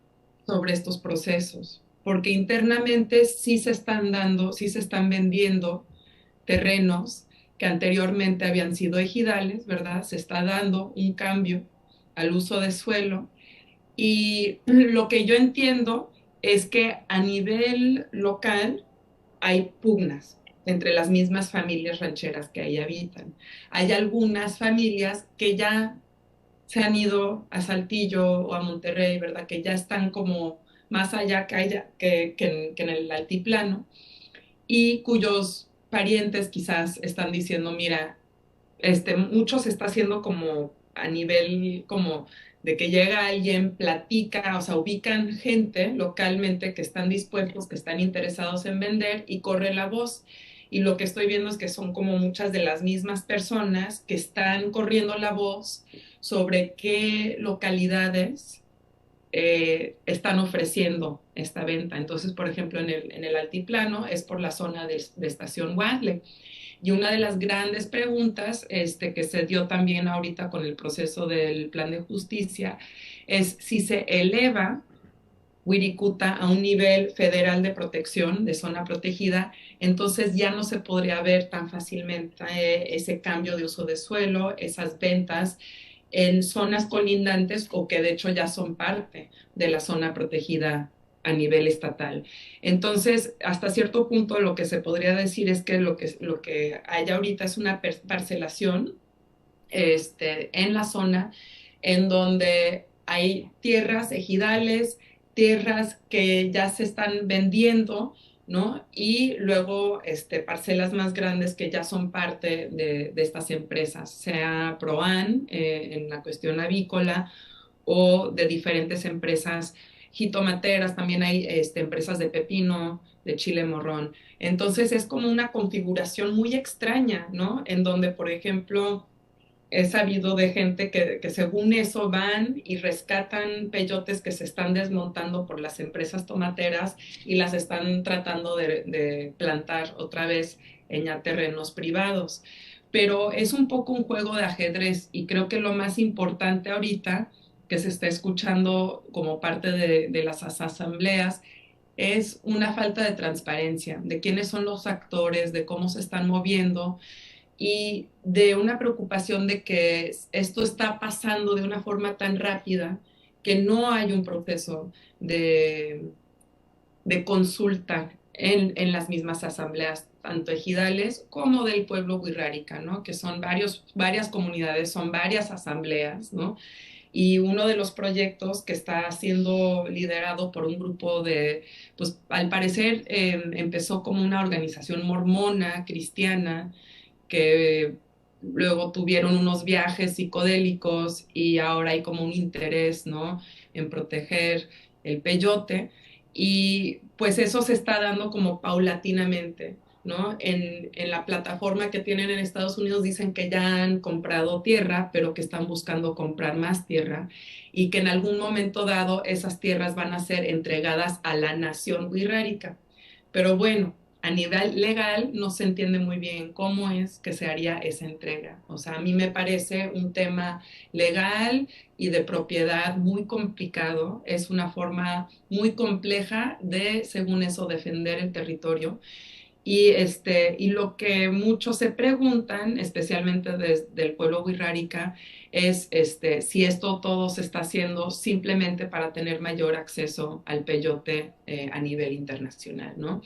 C: sobre estos procesos, porque internamente sí se están vendiendo terrenos que anteriormente habían sido ejidales, ¿verdad? Se está dando un cambio al uso de suelo y lo que yo entiendo es que a nivel local hay pugnas entre las mismas familias rancheras que ahí habitan. Hay algunas familias que ya se han ido a Saltillo o a Monterrey, ¿verdad? Que ya están como más allá que en el altiplano y cuyos parientes quizás están diciendo, mira, mucho se está haciendo como a nivel como de que llega alguien, platica, o sea, ubican gente localmente que están dispuestos, que están interesados en vender y corre la voz. Y lo que estoy viendo es que son como muchas de las mismas personas que están corriendo la voz sobre qué localidades están ofreciendo esta venta. Entonces, por ejemplo, en el altiplano es por la zona de Estación Guadle. Y una de las grandes preguntas que se dio también ahorita con el proceso del plan de justicia es si se eleva Wirikuta a un nivel federal de protección, de zona protegida, entonces ya no se podría ver tan fácilmente ese cambio de uso de suelo, esas ventas en zonas colindantes o que de hecho ya son parte de la zona protegida a nivel estatal. Entonces, hasta cierto punto lo que se podría decir es que lo que hay ahorita es una parcelación en la zona en donde hay tierras ejidales, tierras que ya se están vendiendo, ¿no? Y luego parcelas más grandes que ya son parte de estas empresas, sea Proan en la cuestión avícola o de diferentes empresas jitomateras, también hay empresas de pepino, de chile morrón. Entonces es como una configuración muy extraña, ¿no? En donde, por ejemplo, he sabido de gente que según eso van y rescatan peyotes que se están desmontando por las empresas tomateras y las están tratando de plantar otra vez en ya terrenos privados. Pero es un poco un juego de ajedrez y creo que lo más importante ahorita que se está escuchando como parte de las asambleas es una falta de transparencia de quiénes son los actores, de cómo se están moviendo y de una preocupación de que esto está pasando de una forma tan rápida que no hay un proceso de consulta en las mismas asambleas, tanto ejidales como del pueblo wixárika, ¿no? Que son varias comunidades, son varias asambleas, ¿no? Y uno de los proyectos que está siendo liderado por un grupo pues al parecer empezó como una organización mormona, cristiana, que luego tuvieron unos viajes psicodélicos y ahora hay como un interés, ¿no? En proteger el peyote. Y pues eso se está dando como paulatinamente, ¿no? En la plataforma que tienen en Estados Unidos dicen que ya han comprado tierra, pero que están buscando comprar más tierra y que en algún momento dado esas tierras van a ser entregadas a la nación wixárika. Pero bueno, a nivel legal no se entiende muy bien cómo es que se haría esa entrega. O sea, a mí me parece un tema legal y de propiedad muy complicado. Es una forma muy compleja de, según eso, defender el territorio. Y lo que muchos se preguntan, especialmente desde el pueblo wixárika, es si esto todo se está haciendo simplemente para tener mayor acceso al peyote a nivel internacional, ¿no?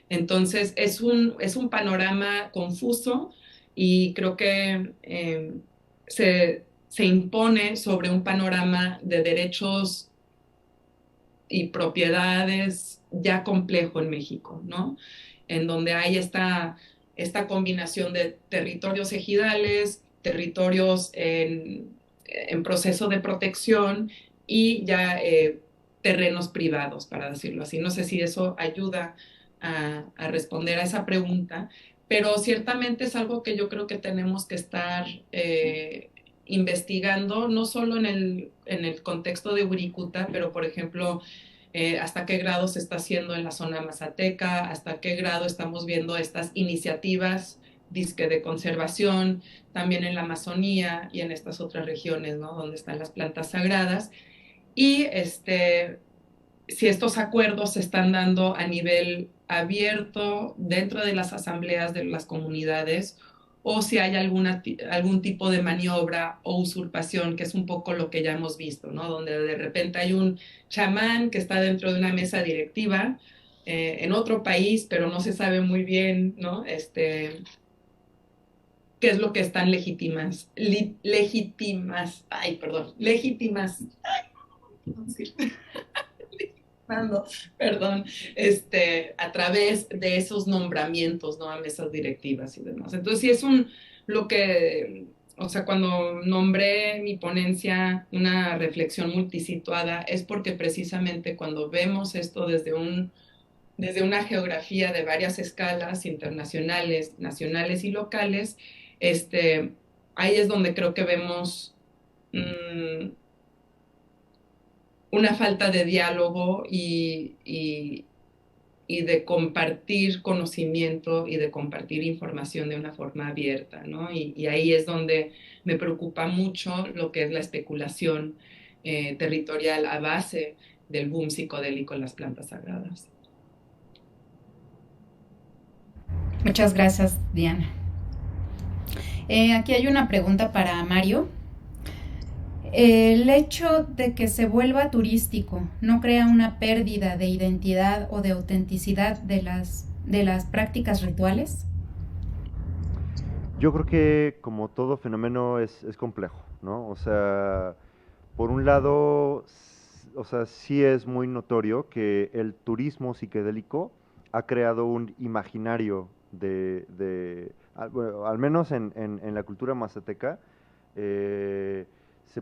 C: Entonces, es un panorama confuso y creo que se impone sobre un panorama de derechos y propiedades ya complejo en México, ¿no? En donde hay esta combinación de territorios ejidales, territorios en proceso de protección y ya terrenos privados, para decirlo así. No sé si eso ayuda a responder a esa pregunta, pero ciertamente es algo que yo creo que tenemos que estar investigando, no solo en el contexto de Wirikuta, pero por ejemplo, hasta qué grado se está haciendo en la zona mazateca, hasta qué grado estamos viendo estas iniciativas disque de conservación, también en la Amazonía y en estas otras regiones, ¿no? Donde están las plantas sagradas. Y si estos acuerdos se están dando a nivel abierto dentro de las asambleas de las comunidades o si hay algún tipo de maniobra o usurpación, que es un poco lo que ya hemos visto, ¿no? Donde de repente hay un chamán que está dentro de una mesa directiva en otro país, pero no se sabe muy bien, ¿no? Qué es lo que están legítimas, perdón, a través de esos nombramientos, ¿no? A mesas directivas y demás. Entonces, sí es lo que, o sea, cuando nombré mi ponencia una reflexión multisituada, es porque precisamente cuando vemos esto desde una geografía de varias escalas internacionales, nacionales y locales, ahí es donde creo que vemos una falta de diálogo y de compartir conocimiento y de compartir información de una forma abierta, ¿no? Y ahí es donde me preocupa mucho lo que es la especulación territorial a base del boom psicodélico en las plantas sagradas.
B: Muchas gracias, Diana. Aquí hay una pregunta para Mario. ¿El hecho de que se vuelva turístico no crea una pérdida de identidad o de autenticidad de las prácticas rituales?
D: Yo creo que como todo fenómeno es complejo, ¿no? O sea, por un lado, o sea, sí es muy notorio que el turismo psicodélico ha creado un imaginario bueno, al menos en la cultura mazateca, se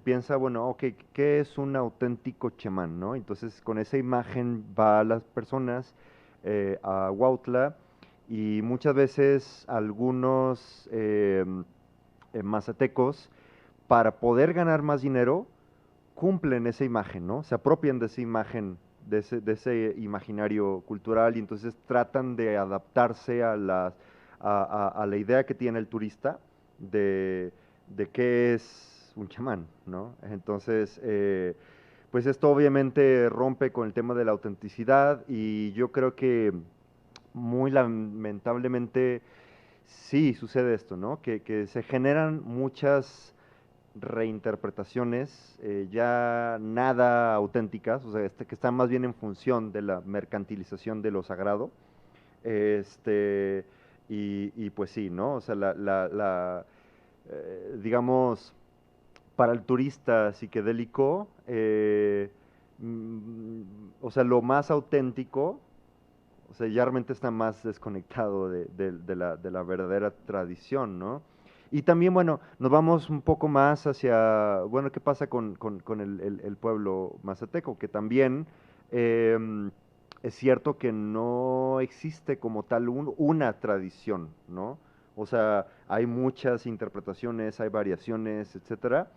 D: piensa, bueno, ok, ¿qué es un auténtico chamán, no? Entonces, con esa imagen va a las personas a Huautla y muchas veces algunos mazatecos para poder ganar más dinero, cumplen esa imagen, ¿no? Se apropian de esa imagen, de ese imaginario cultural y entonces tratan de adaptarse a la idea que tiene el turista de qué es un chamán, ¿no? Entonces, pues esto obviamente rompe con el tema de la autenticidad y yo creo que muy lamentablemente sí sucede esto, ¿no? Que se generan muchas reinterpretaciones ya nada auténticas, o sea, que están más bien en función de la mercantilización de lo sagrado. Este, y pues sí, ¿no? O sea, digamos, para el turista psiquedélico, o sea, lo más auténtico, o sea, ya realmente está más desconectado de la verdadera tradición, ¿no? Y también, bueno, nos vamos un poco más hacia, bueno, ¿qué pasa con el pueblo mazateco? Que también es cierto que no existe como tal una tradición, ¿no? O sea, hay muchas interpretaciones, hay variaciones, etcétera.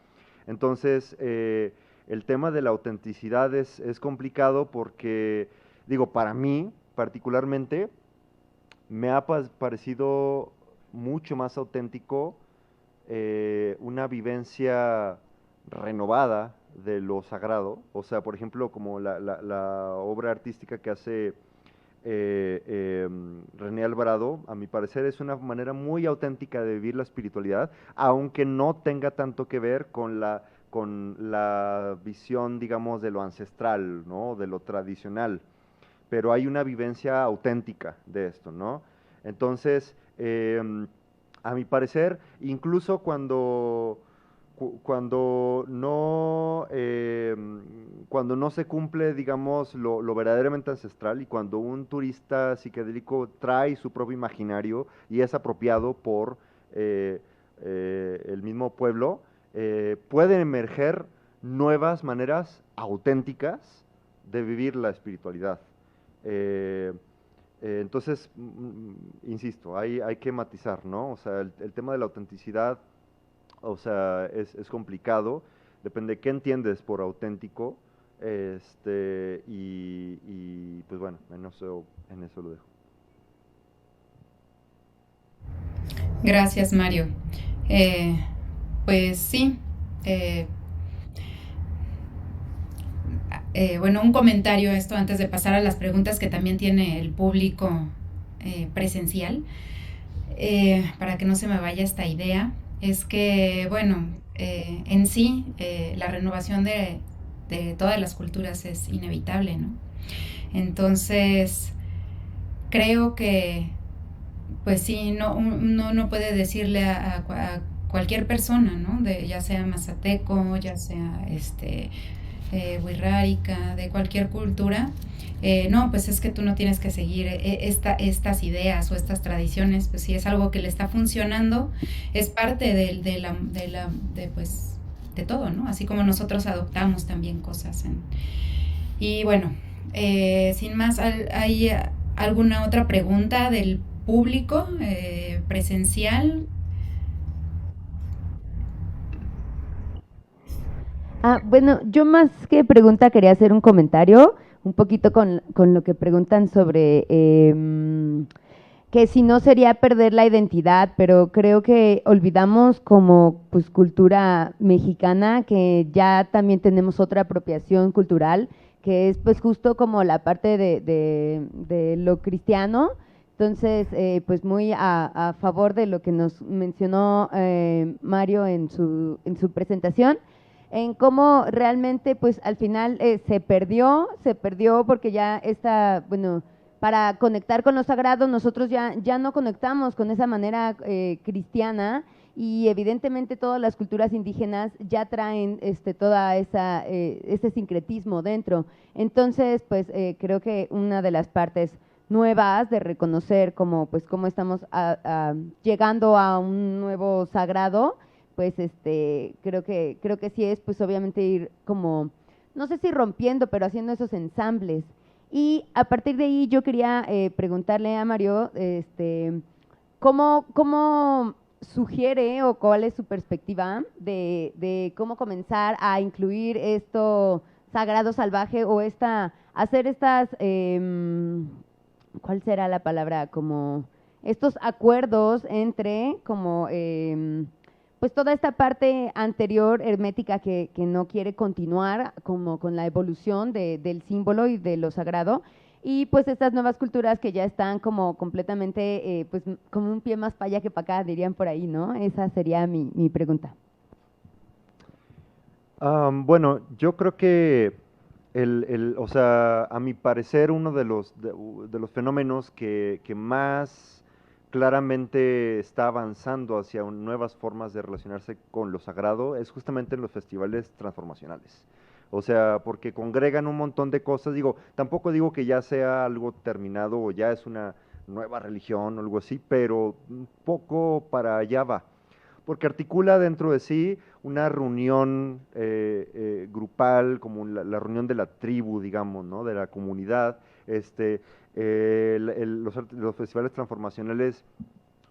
D: Entonces, el tema de la autenticidad es complicado porque, digo, para mí particularmente, me ha parecido mucho más auténtico una vivencia renovada de lo sagrado. O sea, por ejemplo, como la obra artística que hace René Alvarado, a mi parecer es una manera muy auténtica de vivir la espiritualidad, aunque no tenga tanto que ver con la visión, digamos, de lo ancestral, ¿no? De lo tradicional, pero hay una vivencia auténtica de esto, ¿no? Entonces, a mi parecer, incluso cuando no se cumple, digamos, lo verdaderamente ancestral y cuando un turista psicodélico trae su propio imaginario y es apropiado por el mismo pueblo, pueden emerger nuevas maneras auténticas de vivir la espiritualidad. Eh, entonces, insisto, hay que matizar, ¿no? O sea, el tema de la autenticidad, o sea, es complicado, depende de qué entiendes por auténtico, y pues bueno, en eso lo dejo.
B: Gracias, Mario. Pues sí. eh, bueno, un comentario a esto antes de pasar a las preguntas que también tiene el público presencial, para que no se me vaya esta idea, es que, bueno, en sí, la renovación de todas las culturas es inevitable, ¿no? Entonces, creo que, pues sí, uno no puede decirle a cualquier persona, ¿no? Ya sea mazateco, ya sea wixárika, de cualquier cultura, no, pues es que tú no tienes que seguir estas ideas o estas tradiciones, pues si es algo que le está funcionando, es parte pues, de todo, ¿no? Así como nosotros adoptamos también cosas. Y bueno, sin más, ¿hay alguna otra pregunta del público presencial?
F: Bueno, yo más que pregunta quería hacer un comentario, un poquito con lo que preguntan sobre que si no sería perder la identidad, pero creo que olvidamos como pues cultura mexicana que ya también tenemos otra apropiación cultural, que es pues justo como la parte de lo cristiano. Entonces, pues muy a favor de lo que nos mencionó Mario en su presentación, en cómo realmente pues al final se perdió porque ya está, bueno, para conectar con lo sagrado nosotros ya no conectamos con esa manera cristiana, y evidentemente todas las culturas indígenas ya traen toda ese sincretismo dentro. Entonces, pues creo que una de las partes nuevas de reconocer cómo estamos llegando a un nuevo sagrado, pues creo que sí es pues obviamente ir como, no sé si rompiendo, pero haciendo esos ensambles. Y a partir de ahí yo quería preguntarle a Mario, ¿cómo sugiere o cuál es su perspectiva de cómo comenzar a incluir esto sagrado salvaje o hacer estas, ¿cuál será la palabra? Como estos acuerdos entre como pues toda esta parte anterior hermética que no quiere continuar como con la evolución del símbolo y de lo sagrado, y pues estas nuevas culturas que ya están como completamente, pues como un pie más para allá que para acá, dirían por ahí, ¿no? Esa sería mi pregunta.
D: Bueno, yo creo que o sea, a mi parecer, uno de los fenómenos que más claramente está avanzando hacia nuevas formas de relacionarse con lo sagrado es justamente en los festivales transformacionales. O sea, porque congregan un montón de cosas. Digo, tampoco digo que ya sea algo terminado o ya es una nueva religión o algo así, pero un poco para allá va porque articula dentro de sí una reunión grupal, como la reunión de la tribu, digamos, ¿no? De la comunidad. Los festivales transformacionales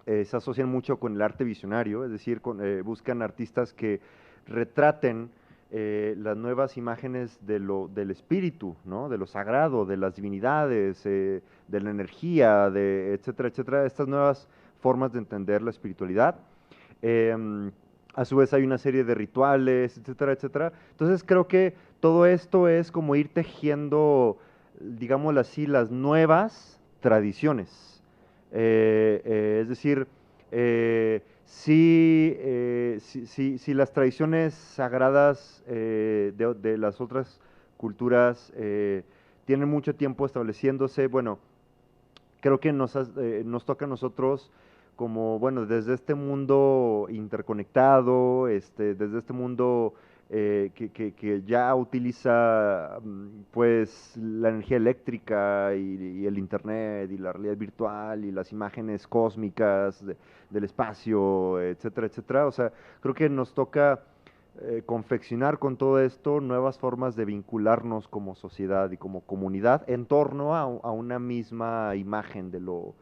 D: se asocian mucho con el arte visionario, es decir, buscan artistas que retraten las nuevas imágenes del espíritu, ¿no? De lo sagrado, de las divinidades, de la energía, etcétera, etcétera, estas nuevas formas de entender la espiritualidad. A su vez hay una serie de rituales, etcétera, etcétera. Entonces creo que todo esto es como ir tejiendo, digámoslo así, las nuevas tradiciones. Es decir, si las tradiciones sagradas de las otras culturas tienen mucho tiempo estableciéndose, bueno, creo que nos toca a nosotros como, bueno, desde este mundo interconectado, desde este mundo que ya utiliza pues la energía eléctrica y el internet y la realidad virtual y las imágenes cósmicas del espacio, etcétera, etcétera. O sea, creo que nos toca confeccionar con todo esto nuevas formas de vincularnos como sociedad y como comunidad en torno a una misma imagen de lo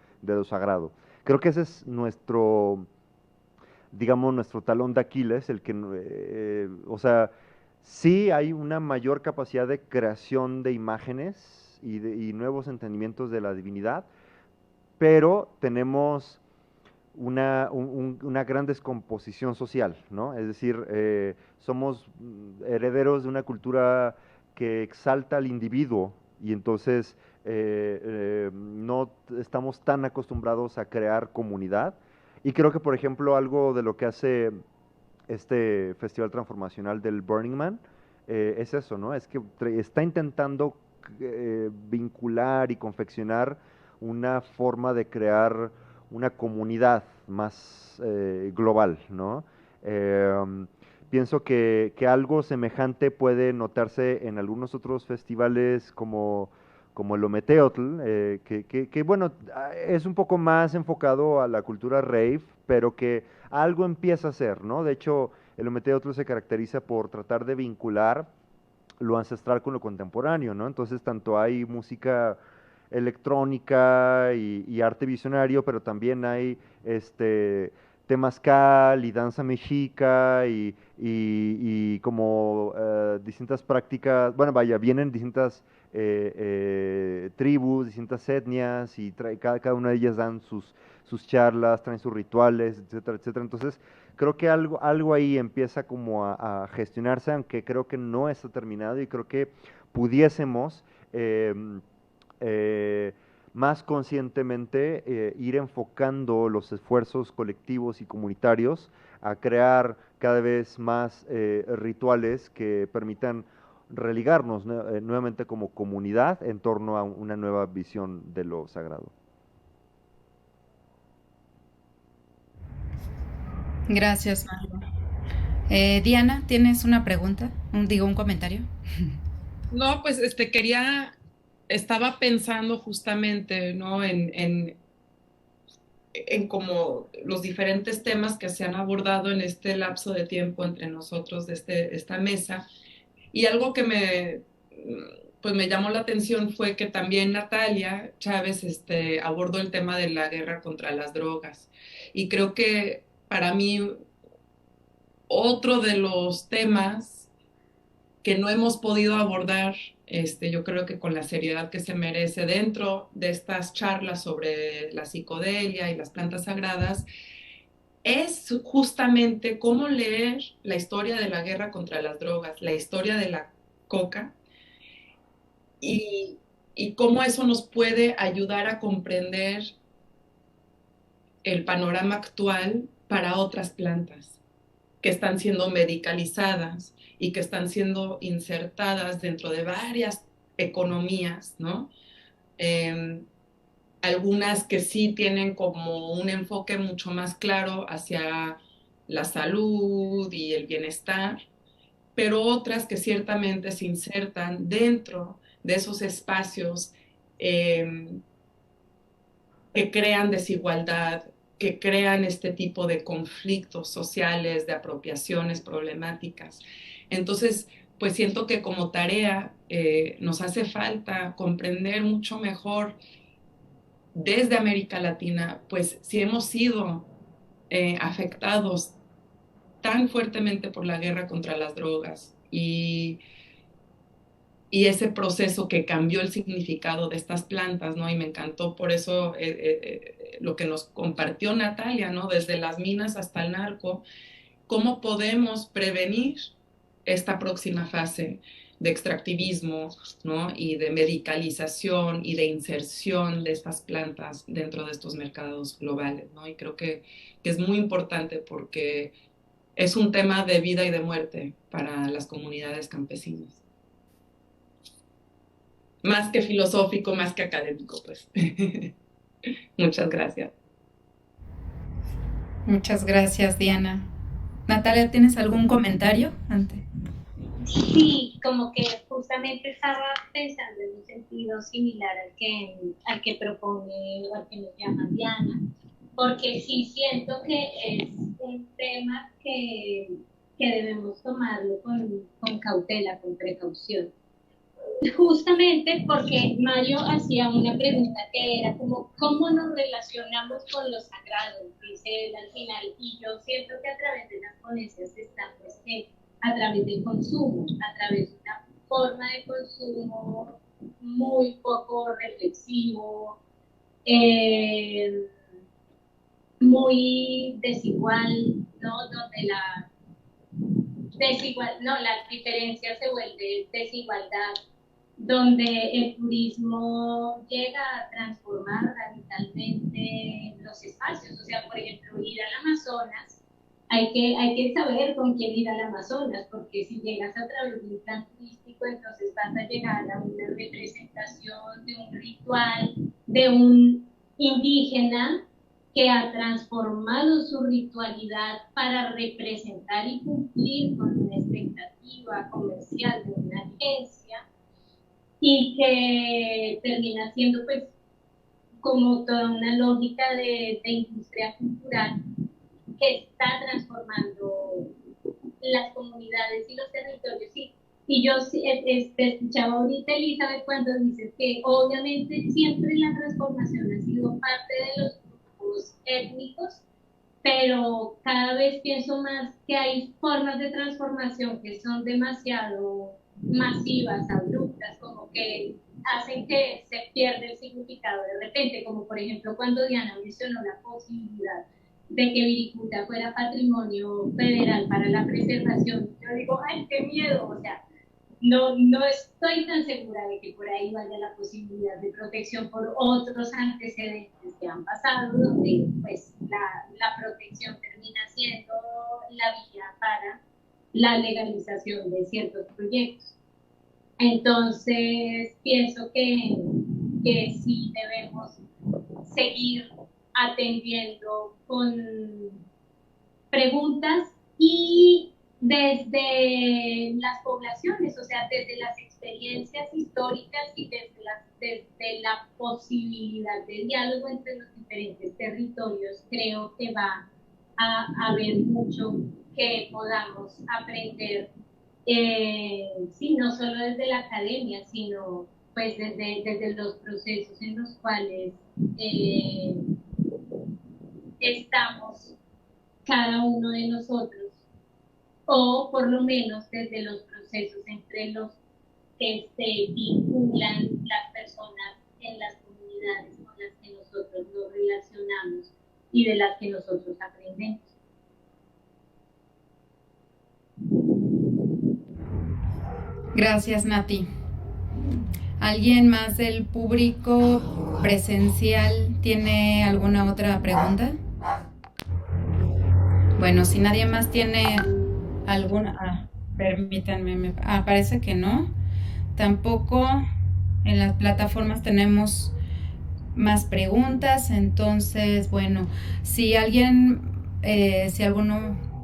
D: sagrado. Creo que ese es nuestro, digamos, nuestro talón de Aquiles, el que, o sea, sí hay una mayor capacidad de creación de imágenes y nuevos entendimientos de la divinidad, pero tenemos una gran descomposición social, ¿no? Es decir, somos herederos de una cultura que exalta al individuo y entonces no estamos tan acostumbrados a crear comunidad. Y creo que, por ejemplo, algo de lo que hace este festival transformacional del Burning Man es eso, ¿no? Es que está intentando vincular y confeccionar una forma de crear una comunidad más global, ¿no? Pienso que algo semejante puede notarse en algunos otros festivales como el Ometeotl, que, bueno, es un poco más enfocado a la cultura rave, pero que algo empieza a ser, ¿no? De hecho, el Ometeotl se caracteriza por tratar de vincular lo ancestral con lo contemporáneo, ¿no? Entonces, tanto hay música electrónica y arte visionario, pero también hay temazcal y danza mexica y como distintas prácticas, bueno, vaya, vienen distintas tribus, distintas etnias y cada una de ellas dan sus charlas, traen sus rituales, etcétera, etcétera. Entonces, creo que algo ahí empieza como a gestionarse, aunque creo que no está terminado y creo que pudiésemos más conscientemente ir enfocando los esfuerzos colectivos y comunitarios a crear cada vez más rituales que permitan religarnos nuevamente como comunidad en torno a una nueva visión de lo sagrado.
B: Gracias, Mario. Diana, ¿tienes una pregunta? Un comentario.
C: No, pues estaba pensando justamente, ¿no? En como los diferentes temas que se han abordado en este lapso de tiempo entre nosotros de esta mesa. Y algo que pues me llamó la atención fue que también Natalia Chávez abordó el tema de la guerra contra las drogas. Y creo que para mí otro de los temas que no hemos podido abordar, yo creo que con la seriedad que se merece dentro de estas charlas sobre la psicodelia y las plantas sagradas, es justamente cómo leer la historia de la guerra contra las drogas, la historia de la coca, y, y cómo eso nos puede ayudar a comprender el panorama actual para otras plantas que están siendo medicalizadas y que están siendo insertadas dentro de varias economías, ¿no? Eh, Algunas que sí tienen como un enfoque mucho más claro hacia la salud y el bienestar, pero otras que ciertamente se insertan dentro de esos espacios eh, que crean desigualdad, que crean este tipo de conflictos sociales, de apropiaciones problemáticas. Entonces, pues siento que como tarea nos hace falta comprender mucho mejor desde América Latina, pues si hemos sido afectados tan fuertemente por la guerra contra las drogas y ese proceso que cambió el significado de estas plantas, ¿no? Y me encantó por eso lo que nos compartió Natalia, ¿no? Desde las minas hasta el narco, cómo podemos prevenir esta próxima fase de extractivismo, ¿no? Y de medicalización y de inserción de estas plantas dentro de estos mercados globales, ¿no? Y creo que es muy importante porque es un tema de vida y de muerte para las comunidades campesinas. Más que filosófico, más que académico, pues. Muchas gracias.
B: Muchas gracias, Diana. Natalia, ¿tienes algún comentario antes?
E: Sí, como que justamente estaba pensando en un sentido similar al que propone o al que nos llama Diana, porque sí siento que es un tema que debemos tomarlo con cautela, con precaución. Justamente porque Mario hacía una pregunta que era como, ¿cómo nos relacionamos con lo sagrado? Dice él al final, y yo siento que a través de las ponencias está pues que a través del consumo, a través de una forma de consumo muy poco reflexivo, muy desigual, ¿no? Donde la diferencia se vuelve desigualdad, donde el turismo llega a transformar radicalmente los espacios. O sea, por ejemplo, ir al Amazonas, hay que saber con quién ir al Amazonas, porque si llegas a través de un plan turístico, entonces vas a llegar a una representación de un ritual, de un indígena que ha transformado su ritualidad para representar y cumplir con una expectativa comercial de una agencia, y que termina siendo pues como toda una lógica de industria cultural que está transformando las comunidades y los territorios. Y yo te escuchaba ahorita, Elizabeth, cuando dices que obviamente siempre la transformación ha sido parte de los grupos étnicos, pero cada vez pienso más que hay formas de transformación que son demasiado masivas, abruptas, como que hacen que se pierda el significado de repente, como por ejemplo cuando Diana mencionó la posibilidad de que Viricuta fuera patrimonio federal para la preservación. Yo digo, ay, qué miedo, o sea, no estoy tan segura de que por ahí vaya la posibilidad de protección por otros antecedentes que han pasado, donde pues la protección termina siendo la vía para la legalización de ciertos proyectos. Entonces, pienso que sí debemos seguir atendiendo con preguntas y desde las poblaciones, o sea, desde las experiencias históricas y desde la posibilidad de diálogo entre los diferentes territorios, creo que va a haber mucho que podamos aprender, sí, no solo desde la academia, sino pues desde los procesos en los cuales estamos cada uno de nosotros, o por lo menos desde los procesos entre los que se vinculan las personas en las comunidades con las que nosotros nos relacionamos y de las que nosotros aprendemos.
B: Gracias, Nati. ¿Alguien más del público presencial tiene alguna otra pregunta? Bueno, si nadie más tiene alguna... permítanme, parece que no. Tampoco en las plataformas tenemos más preguntas, entonces, bueno, si alguno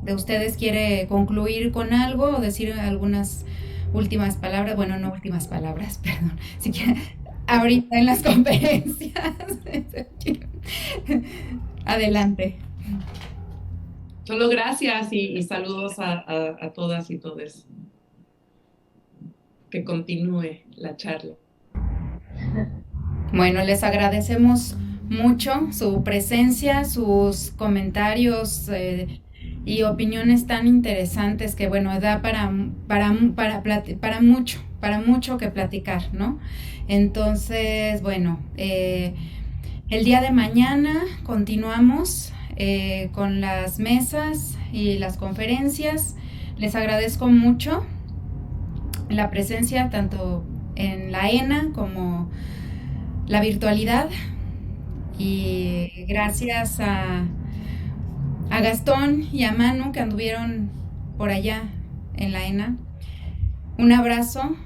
B: de ustedes quiere concluir con algo o decir algunas últimas palabras, bueno, no últimas palabras, perdón, si quieren, ahorita en las conferencias. Adelante.
C: Solo gracias y saludos a todas y todes. Que continúe la charla.
B: Bueno, les agradecemos mucho su presencia, sus comentarios y opiniones tan interesantes que, bueno, da para mucho que platicar, ¿no? Entonces, bueno, el día de mañana continuamos con las mesas y las conferencias. Les agradezco mucho la presencia tanto en la ENA como la virtualidad, y gracias a Gastón y a Manu que anduvieron por allá en la ENA. Un abrazo